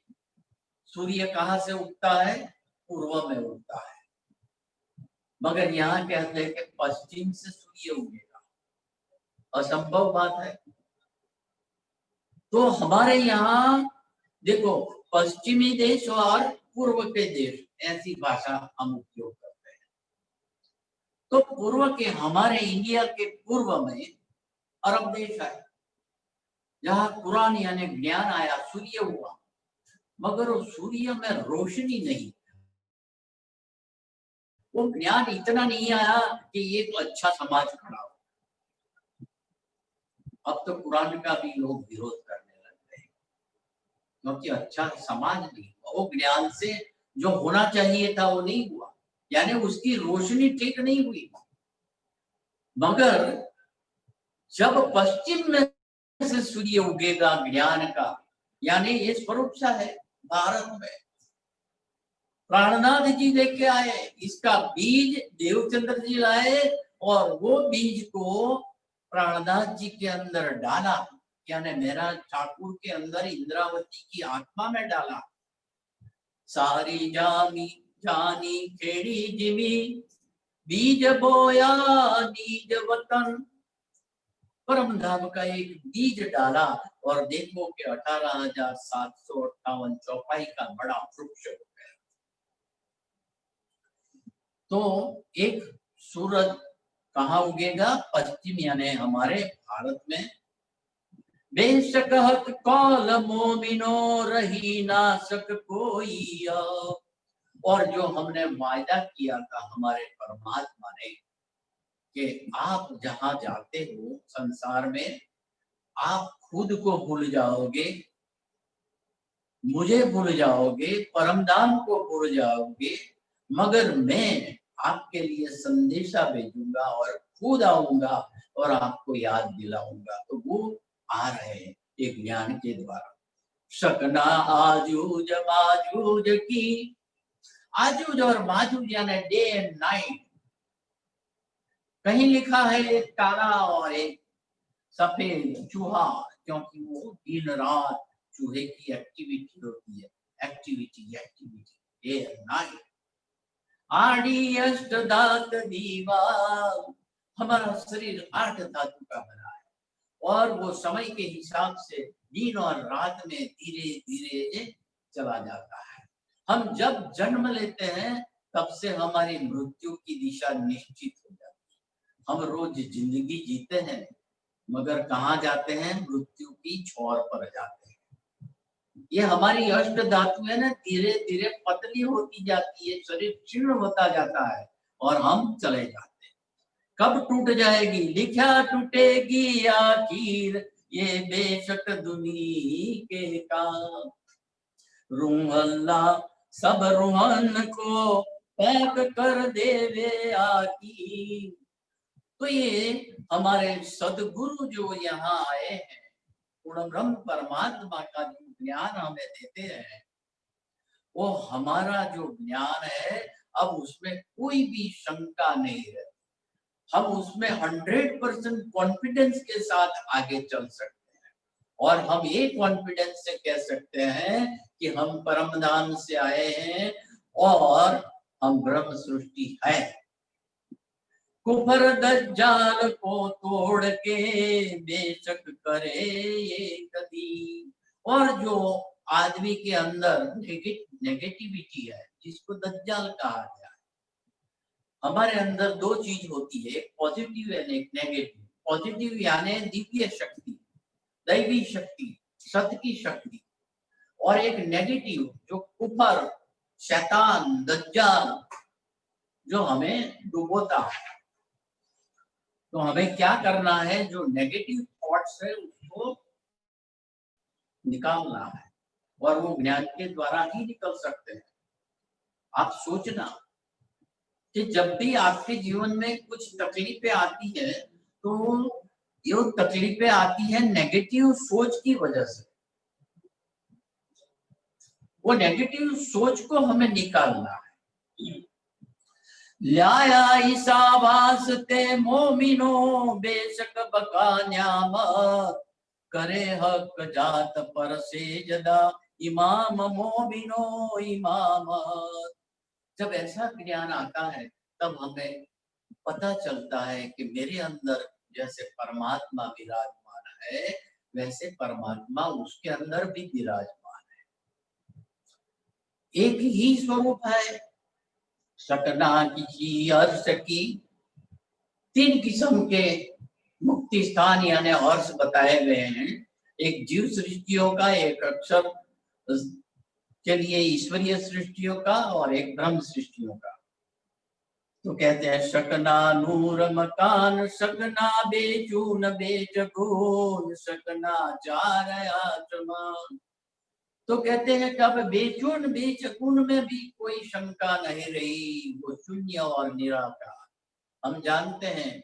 सूर्य कहाँ से उगता है? पूर्व में उगता है, मगर यहाँ कहते हैं कि पश्चिम से सूर्य उगेगा। असंभव बात है। तो हमारे यहाँ देखो, पश्चिमी देश और पूर्व के देश, ऐसी भाषा हम उपयोग करते हैं। तो पूर्व के, हमारे इंडिया के पूर्व में अरब देश है, जहाँ कुरान यानी ज्ञान आया, सूर्य हुआ, मगर वो सूर्य में रोशनी नहीं, वो ज्ञान इतना नहीं आया कि एक अच्छा समाज खड़ा हो। अब तो कुरान का भी लोग विरोध करने लग गए, क्योंकि अच्छा समाज नहीं हुआ, वो ज्ञान से जो होना चाहिए था वो नहीं हुआ, यानी उसकी रोशनी ठीक नहीं हुई। मगर जब पश्चिम में से सूर्य उगेगा ज्ञान का, यानी ये स्वरूप सा है भारत में, प्राणनाथ जी लेके आए, इसका बीज देवचंद्र जी लाए, और वो बीज को प्राणनाथ जी के अंदर डाला, यानी मेरा ठाकुर के अंदर इंद्रावती की आत्मा में डाला। सारी जामी जानी खेड़ी जिमी, बीज बोया नीज वतन। परम धाम का एक बीज डाला, और देखो कि 18,758 चौपाई का बड़ा वृक्ष हो गया। तो एक सूरज कहाँ उगेगा? पश्चिम, यानी हमारे भारत में। बेशक हक कौल मोमिनो रही ना सक कोई। और जो हमने वायदा किया था हमारे परमात्मा ने कि आप जहां जाते हो संसार में, आप खुद को भूल जाओगे, मुझे भूल जाओगे, परमधाम को भूल जाओगे, मगर मैं आपके लिए संदेशा भेजूंगा और खुद आऊंगा और आपको याद दिलाऊंगा। तो वो आ रहे हैं एक ज्ञान के द्वारा। शकना आजूज माजूज की, आजूज और माजूज यानी डे एंड नाइट। कहीं लिखा है एक काला और एक सफेद चूहा, क्योंकि वो दिन रात चूहे की एक्टिविटी होती है, एक्टिविटी डे एंड नाइट। आड़ी अष्ट धात दीवा, हमारा शरीर 8 धातु का बना है, और वो समय के हिसाब से दिन और रात में धीरे धीरे चला जाता है। हम जब जन्म लेते हैं तब से हमारी मृत्यु की दिशा निश्चित हो जाती है। हम रोज जिंदगी जीते हैं, मगर कहाँ जाते हैं? मृत्यु की छोर पर जाते हैं। ये हमारी अष्ट धातु है ना, धीरे धीरे पतली होती जाती है, शरीर क्षीण होता जाता है और हम चले जाते हैं। कब टूट जाएगी? लिखा टूटेगी आखिर ये बेशक दुनी के काम। रूह अल्लाह सब रूहन को पैक कर देवे आखिर। तो ये हमारे सदगुरु जो यहाँ आए हैं, पूर्ण ब्रह्म परमात्मा का जो ज्ञान हमें देते हैं, वो हमारा जो ज्ञान है, अब उसमें कोई भी शंका नहीं रहती। हम उसमें 100% कॉन्फिडेंस के साथ आगे चल सकते हैं, और हम ये कॉन्फिडेंस से कह सकते हैं कि हम परम धाम से आए हैं और हम ब्रह्म सृष्टि है। कुफर दज्जाल को तोड़ के बेशक करे ये कदी। और जो आदमी के अंदर नेगेटिविटी है, जिसको दज्जाल कहा गया है, हमारे अंदर 2 चीज होती है, एक पॉजिटिव और एक नेगेटिव। पॉजिटिव यानी दिव्य शक्ति, दैवी शक्ति, सत्य की शक्ति, और एक नेगेटिव जो कुफर, शैतान, दज्जाल, जो हमें डुबोता है। तो हमें क्या करना है? जो नेगेटिव थॉट्स है उसको निकालना है, और वो ज्ञान के द्वारा ही निकल सकते हैं। आप सोचना कि जब भी आपके जीवन में कुछ तकलीफें आती है, तो ये तकलीफें आती है नेगेटिव सोच की वजह से। वो नेगेटिव सोच को हमें निकालना है। लाया ईसा वास्ते मोमिनो बेशक बका न्यामत। करे हक जात पर से जदा इमाम मोमिनो इमाम। जब ऐसा ज्ञान आता है तब हमें पता चलता है कि मेरे अंदर जैसे परमात्मा विराजमान है वैसे परमात्मा उसके अंदर भी विराजमान है। एक ही स्वरूप है। सकना की अर्श की तीन किस्म के मुक्ति स्थान यानी अर्श बताए गए हैं। एक जीव सृष्टियों का, एक अक्षर के लिए ईश्वरीय सृष्टियों का और एक ब्रह्म सृष्टियों का। तो कहते हैं शकना नूर मकान, शकना बेचून बेचगुन, शकना चार आसमान। तो कहते हैं कि अब बेचून बेचगुन में भी कोई शंका नहीं रही, वो शून्य और निराकार। हम जानते हैं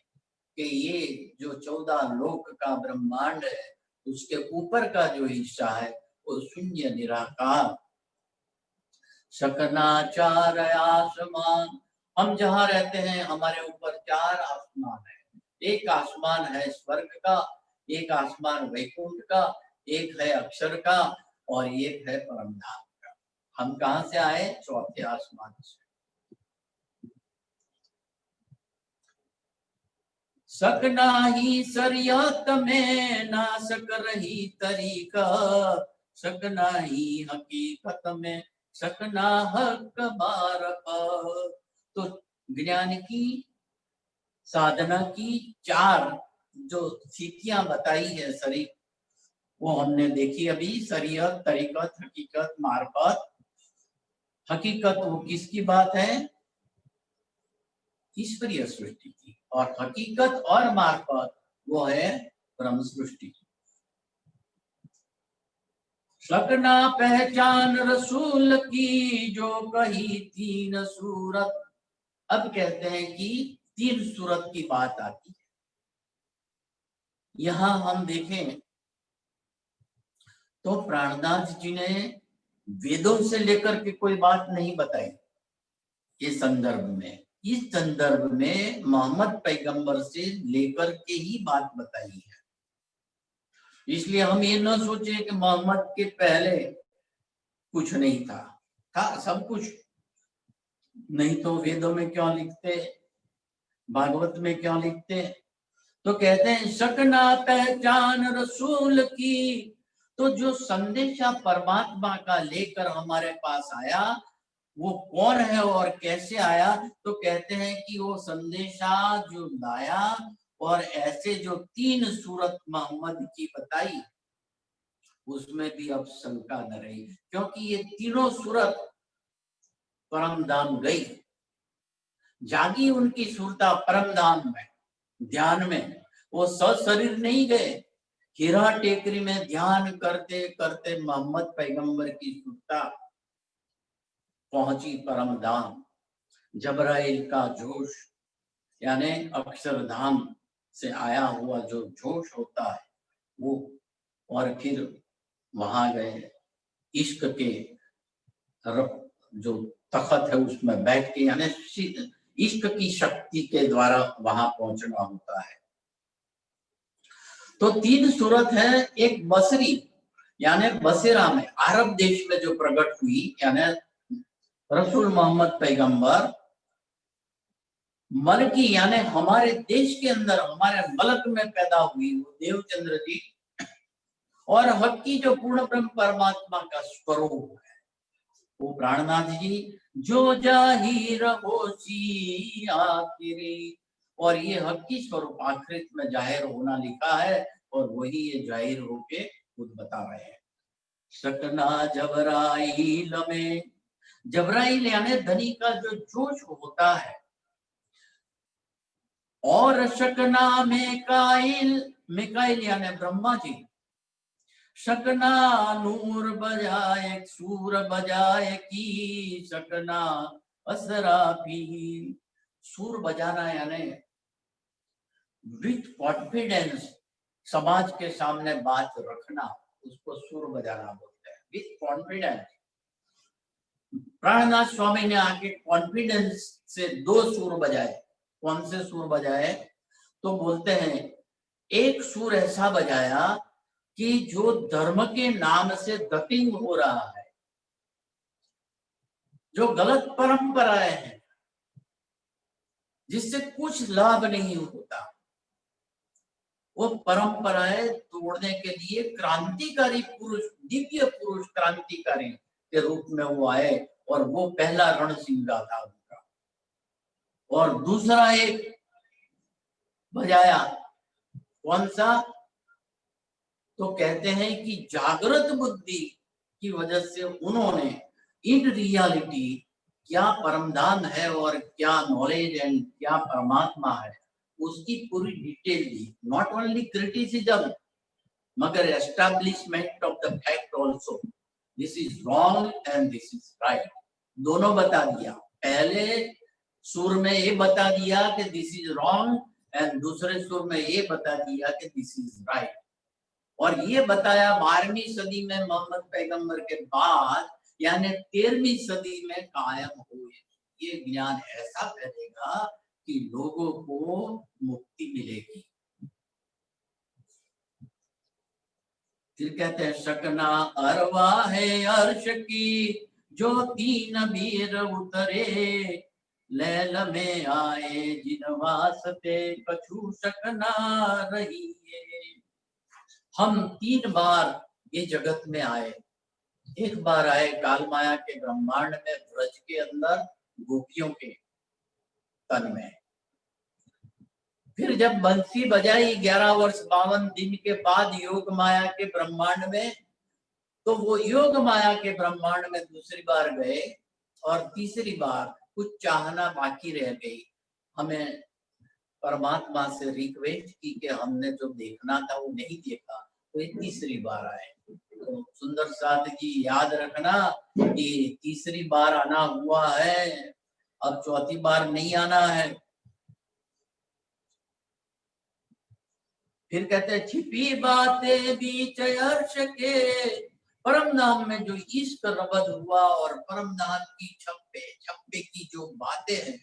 कि ये जो 14 लोक का ब्रह्मांड है उसके ऊपर का जो हिस्सा है वो शून्य निराकार। शकना चार आसमान, हम जहाँ रहते हैं हमारे ऊपर 4 आसमान है। एक आसमान है स्वर्ग का, एक आसमान वैकुंठ का, एक है अक्षर का और एक है परमधाम का। हम कहाँ से आए? चौथे आसमान से। सकना ही शरीयत में ना सक रही तरीका, सकना ही हकीकत में सकना हक बारक। तो ज्ञान की साधना की 4 जो स्थितियां बताई है शरीर, वो हमने देखी अभी। शरीयत, तरीकत, हकीकत, मार्फत। हकीकत वो किसकी बात है? ईश्वरीय सृष्टि की। और हकीकत और मार्फत वो है ब्रह्म सृष्टि की। सकना पहचान रसूल की जो कही 3 सूरत। अब कहते हैं कि 3 सूरत की बात आती है। यहां हम देखें तो प्राणनाथ जी ने वेदों से लेकर के कोई बात नहीं बताई इस संदर्भ में। इस संदर्भ में मोहम्मद पैगंबर से लेकर के ही बात बताई है। इसलिए हम ये न सोचे कि मोहम्मद के पहले कुछ नहीं था, था सब कुछ। नहीं तो वेदों में क्यों लिखते, भागवत में क्यों लिखते? तो कहते हैं सकना पहचान रसूल की। तो जो संदेशा परमात्मा का लेकर हमारे पास आया वो कौन है और कैसे आया? तो कहते हैं कि वो संदेशा जो लाया और ऐसे जो 3 सूरत मोहम्मद की बताई उसमें भी अब शंका न रही, क्योंकि ये तीनों सूरत परम धाम गई। जागी उनकी सूरता परम धाम में, ध्यान में। वो सशरीर नहीं गए। हीरा टेकरी में ध्यान करते करते मोहम्मद पैगंबर की सूरता पहुंची परम धाम। जबराइल का जोश यानी अक्षरधाम से आया हुआ जो जोश होता है वो, और फिर वहां गए इश्क के जो तख्त है उसमें बैठ के, यानी इश्क की शक्ति के द्वारा वहां पहुंचना होता है। तो 3 सूरत है। एक बसरी यानी बसेरा में, अरब देश में जो प्रकट हुई, यानी रसूल मोहम्मद पैगंबर। मलकी यानी हमारे देश के अंदर, हमारे मलक में पैदा हुई वो देवचंद्र जी। और हक्की जो पूर्ण ब्रह्म परमात्मा का स्वरूप है वो प्राणनाथ जी। जो जाहिर होशी आखिरी, और ये हक्की स्वरूप आखिरत में जाहिर होना लिखा है और वही ये जाहिर होके खुद बता रहे हैं। सकना जबराइल में, जबराइल यानी धनी का जो जोश होता है। और शकना मेकाइल, मेकाइल यानी ब्रह्मा जी। शकना नूर बजाए सूर बजाए की, शकना असराफील। सूर बजाना यानी विथ कॉन्फिडेंस समाज के सामने बात रखना, उसको सुर बजाना बोलते हैं, विथ कॉन्फिडेंस। प्राणनाथ स्वामी ने आके कॉन्फिडेंस से 2 सुर बजाए। कौन से सुर बजाए? तो बोलते हैं एक सुर ऐसा बजाया कि जो धर्म के नाम से गतिंग हो रहा है, जो गलत परंपराएं हैं जिससे कुछ लाभ नहीं होता, वो परंपराएं तोड़ने के लिए क्रांतिकारी पुरुष, दिव्य पुरुष क्रांतिकारी के रूप में वो आए, और वो पहला रणसिंगा था उनका। और दूसरा एक बजाया, कौन सा? तो कहते हैं कि जागृत बुद्धि की वजह से उन्होंने इन रियलिटी क्या परमधाम है और क्या नॉलेज एंड क्या परमात्मा है उसकी पूरी डिटेल दी। नॉट ओनली क्रिटिसिज्म मगर establishment of the fact also, this is wrong and this is right, दोनों बता दिया। पहले सुर में ये बता दिया कि दिस इज रॉन्ग, एंड दूसरे सुर में ये बता दिया कि दिस इज राइट। और ये बताया 12वीं सदी में मोहम्मद पैगंबर के बाद, यानी 13वीं सदी में कायम हुए। ये ज्ञान ऐसा फैलेगा कि लोगों को मुक्ति मिलेगी। फिर कहते हैं शकना अरवा है अर्श की जो तीन वीर उतरे, लैल में आए जिन वास्ते कछु शकना रही है। हम 3 बार ये जगत में आए। एक बार आए काल माया के ब्रह्मांड में, ब्रज के अंदर गोपियों के तन में। फिर जब बंसी बजाई 11 वर्ष 52 दिन के बाद योग माया के ब्रह्मांड में, तो वो योग माया के ब्रह्मांड में दूसरी बार गए, और तीसरी बार कुछ चाहना बाकी रह गई। हमें परमात्मा से रिक्वेस्ट की कि हमने जो देखना था वो नहीं देखा, तो ये तीसरी बार आए। तो सुंदर साथ जी याद रखना कि तीसरी बार आना हुआ है, अब चौथी बार नहीं आना है। फिर कहते हैं छिपी बातें बीच अर्श के, परम धाम में जो इश्क रबद हुआ और परम धाम की छप्पे छप्पे की जो बातें हैं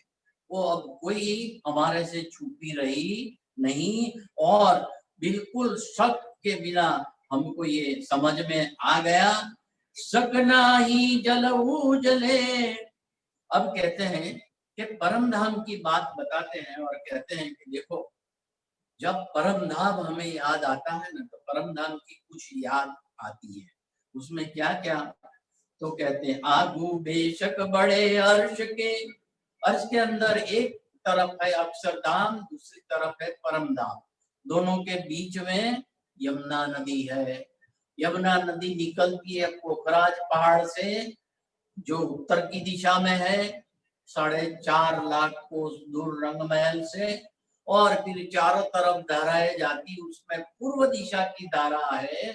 वो अब कोई हमारे से छुपी रही नहीं, और बिल्कुल शक के बिना हमको ये समझ में आ गया। सकना ही जल उजले। अब कहते हैं कि परम धाम की बात बताते हैं और कहते हैं कि देखो, जब परम धाम हमें याद आता है ना, तो परम धाम की कुछ याद आती है। उसमें क्या क्या? तो कहते हैं आगू बेशक बड़े अर्श के, अर्श के अंदर एक तरफ है अक्षरधाम, दूसरी तरफ है परम धाम, दोनों के बीच में यमुना नदी है। यमुना नदी निकलती है पोखराज पहाड़ से, जो उत्तर की दिशा में है, 4.5 लाख कोस दूर रंगमहल से, और फिर चारों तरफ धाराएं जाती, उसमें पूर्व दिशा की धारा है,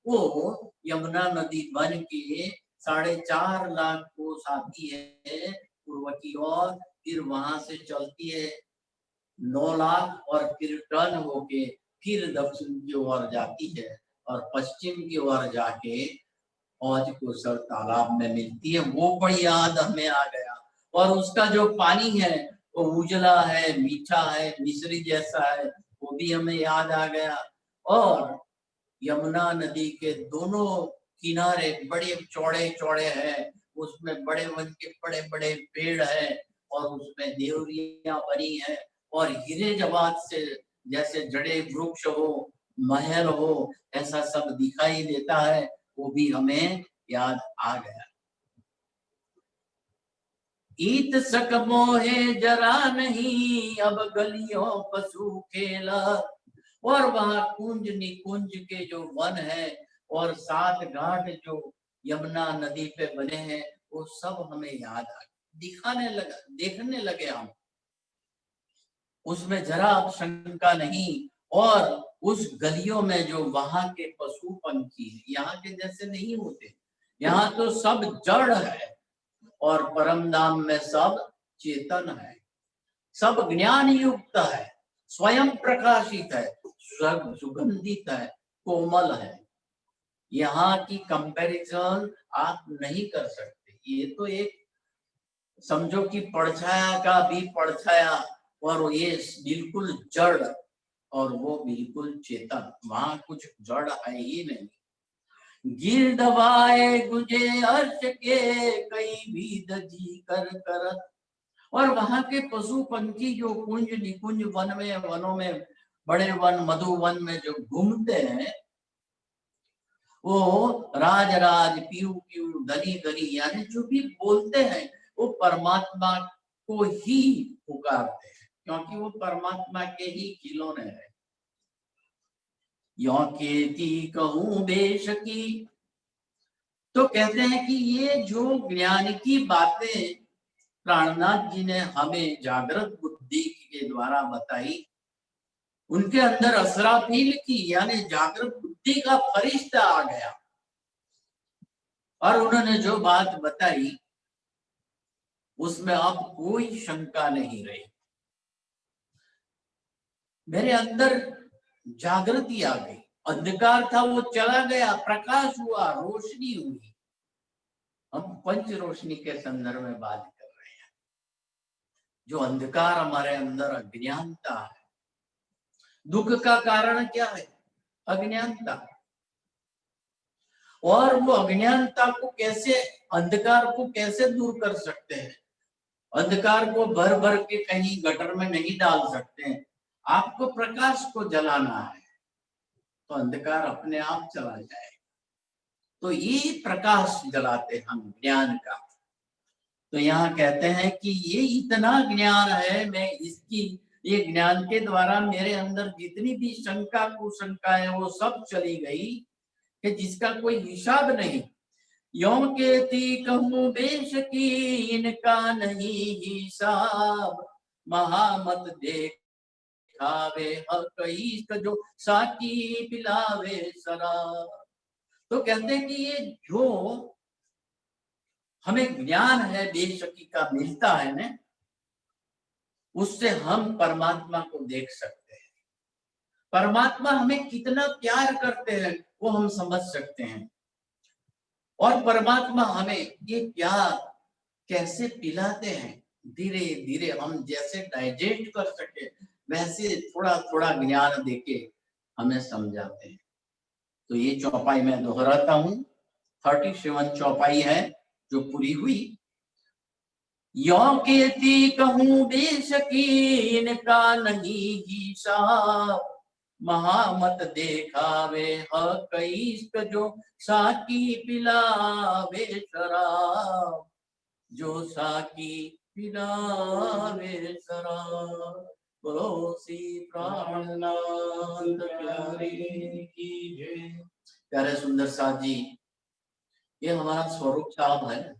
वो यमुना नदी बन के 4.5 लाख कोस आती है पूर्व की ओर, फिर वहां से चलती है 9 लाख और फिर टर्न होके फिर दक्षिण की ओर जाती है, और पश्चिम की ओर जाके औज कोसर तालाब में मिलती है। वो बड़ी याद हमें आ गया। और उसका जो पानी है वो उजला है, मीठा है, मिश्री जैसा है, वो भी हमें याद आ गया। और यमुना नदी के दोनों किनारे बड़े चौड़े चौड़े हैं, उसमें बड़े वन के बड़े बड़े पेड़ हैं, और उसमें देवरियां बनी है, और हीरे जवाहरात से जैसे जड़े वृक्ष हो, महल हो, ऐसा सब दिखाई देता है, वो भी हमें याद आ गया। ईत सक मोहे जरा नहीं, अब गलियों पशु खेला। और वहां कुंज निकुंज के जो वन है और 7 घाट जो यमुना नदी पे बने हैं, वो सब हमें याद आ दिखाने लगा, देखने लगे हम, उसमें जरा अब शंका नहीं। और उस गलियों में जो वहां के पशु पंछी है, यहाँ के जैसे नहीं होते, यहाँ तो सब जड़ है, और परम धाम में सब चेतन है, सब ज्ञान युक्त है, स्वयं प्रकाशित है, सब सुगंधित है, कोमल है। यहाँ की कंपैरिजन आप नहीं कर सकते। ये तो एक समझो कि परछाया का भी परछाया, और ये बिल्कुल जड़ और वो बिल्कुल चेतन, वहां कुछ जड़ है ही नहीं। गिर दबाए गुजे अर्श के कई भी दजी कर करत। और वहां के पशु पंछी जो कुंज निकुंज वन में, वनों में, बड़े वन मधुवन में जो घूमते हैं, वो राज राज पीयू पीयू धनी धनी यानी जो भी बोलते हैं वो परमात्मा को ही पुकारते हैं, क्योंकि वो परमात्मा के ही खिलौने हैं। यो केती कहूं बेशकी, तो कहते हैं कि ये जो ज्ञान की बातें प्राणनाथ जी ने हमें जागृत बुद्धि के द्वारा बताई, उनके अंदर असराफील की यानी जागृत बुद्धि का फरिश्ता आ गया और उन्होंने जो बात बताई उसमें अब कोई शंका नहीं रही। मेरे अंदर जागृति आ गई, अंधकार था वो चला गया, प्रकाश हुआ, रोशनी हुई। हम पंच रोशनी के संदर्भ में बात कर रहे हैं। जो अंधकार हमारे अंदर अज्ञानता है, दुख का कारण क्या है? अज्ञानता। और वो अज्ञानता को कैसे, अंधकार को कैसे दूर कर सकते हैं? अंधकार को भर भर के कहीं गटर में नहीं डाल सकते हैं। आपको प्रकाश को जलाना है तो अंधकार अपने आप चला जाएगा। तो ये प्रकाश जलाते हम ज्ञान का। तो यहाँ कहते हैं कि ये इतना ज्ञान है, मैं इसकी, ये ज्ञान के द्वारा मेरे अंदर जितनी भी शंका कुशंका है वो सब चली गई कि जिसका कोई हिसाब नहीं। यो केती कहूं बेश की इनका नहीं हिसाब, महामत देखावे हर कई जो साकी पिलावे शराब। तो कहते हैं कि ये जो हमें ज्ञान है बेशकी का मिलता है ना, उससे हम परमात्मा को देख सकते हैं। परमात्मा हमें कितना प्यार करते हैं वो हम समझ सकते हैं। और परमात्मा हमें ये प्यार कैसे पिलाते हैं, धीरे धीरे हम जैसे डाइजेस्ट कर सके वैसे थोड़ा थोड़ा ज्ञान देके हमें समझाते हैं। तो ये चौपाई मैं दोहराता हूँ, 37 चौपाई है जो पूरी हुई। यो केती कहूं बेशकी इनका नहीं हिसाब, महामत देखावे हक इश्क जो साकी पिलावे शराब, जो साकी पिलावे शराब। बोलो श्री प्राणनाथ प्यारे की जय। प्यारे सुंदर साथ जी, ये हमारा स्वरूप साहब है,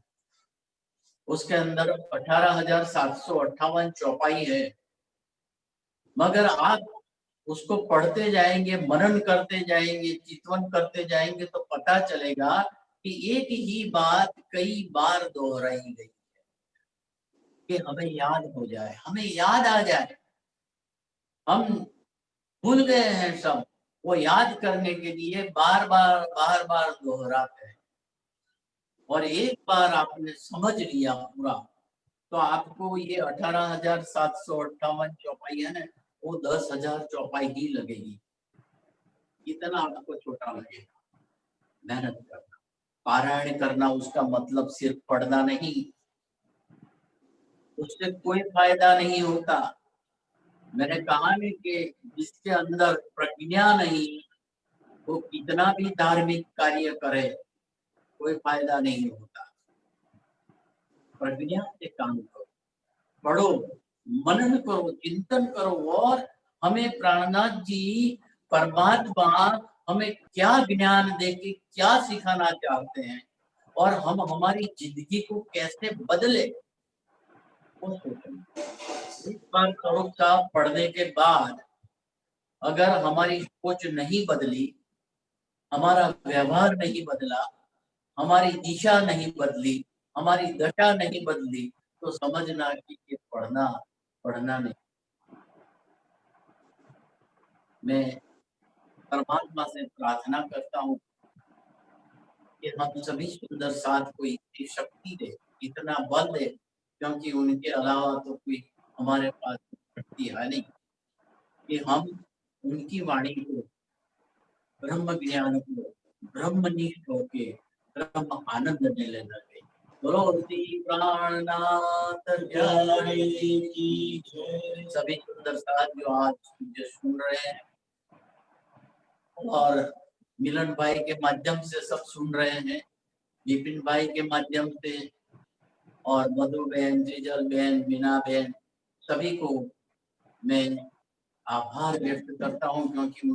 उसके अंदर 18,758 चौपाई है। मगर आप उसको पढ़ते जाएंगे, मनन करते जाएंगे, चिंतन करते जाएंगे तो पता चलेगा कि एक ही बात कई बार दोहराई गई है कि हमें याद हो जाए, हमें याद आ जाए। हम भूल गए हैं सब, वो याद करने के लिए बार बार दोहराते हैं। और एक बार आपने समझ लिया पूरा तो आपको ये 18,758 चौपाई है ना, वो 10,000 चौपाई ही लगेगी। इतना आपको छोटा लगेगा। मेहनत करना, पारायण करना, उसका मतलब सिर्फ पढ़ना नहीं, उससे कोई फायदा नहीं होता। मैंने कहा नहीं कि जिसके अंदर प्रज्ञा नहीं वो कितना भी धार्मिक कार्य करे कोई फायदा नहीं होता। प्रज्ञा से काम करो, पढ़ो, मनन करो, चिंतन करो। और हमें प्राणनाथ जी परमात्मा हमें क्या ज्ञान देके क्या सिखाना चाहते हैं और हम हमारी जिंदगी को कैसे बदले वो सोचें। एक बार स्वरूप साहब पढ़ने के बाद अगर हमारी सोच नहीं बदली, हमारा व्यवहार नहीं बदला, हमारी दिशा नहीं बदली, हमारी दशा नहीं बदली, तो समझना कि ये पढ़ना नहीं। मैं परमात्मा से प्रार्थना करता हूँ कि हम सभी सुंदर साथ को इतनी शक्ति दे, इतना बल दे, क्योंकि उनके अलावा तो कोई हमारे पास शक्ति है नहीं कि हम उनकी वाणी को, ब्रह्म ज्ञान को ब्रह्मनिष्ठ होके ब्रह्म आनंद लेने लगे। बोलो श्री प्राणनाथ प्यारे की जय। सभी सुंदर साथ जो आज मुझे सुन रहे हैं और मिलन भाई के माध्यम से सब सुन रहे हैं, विपिन भाई के माध्यम से और मधु बहन, त्रिजल बहन, मीना बहन, सभी को मैं आभार व्यक्त करता हूँ, क्योंकि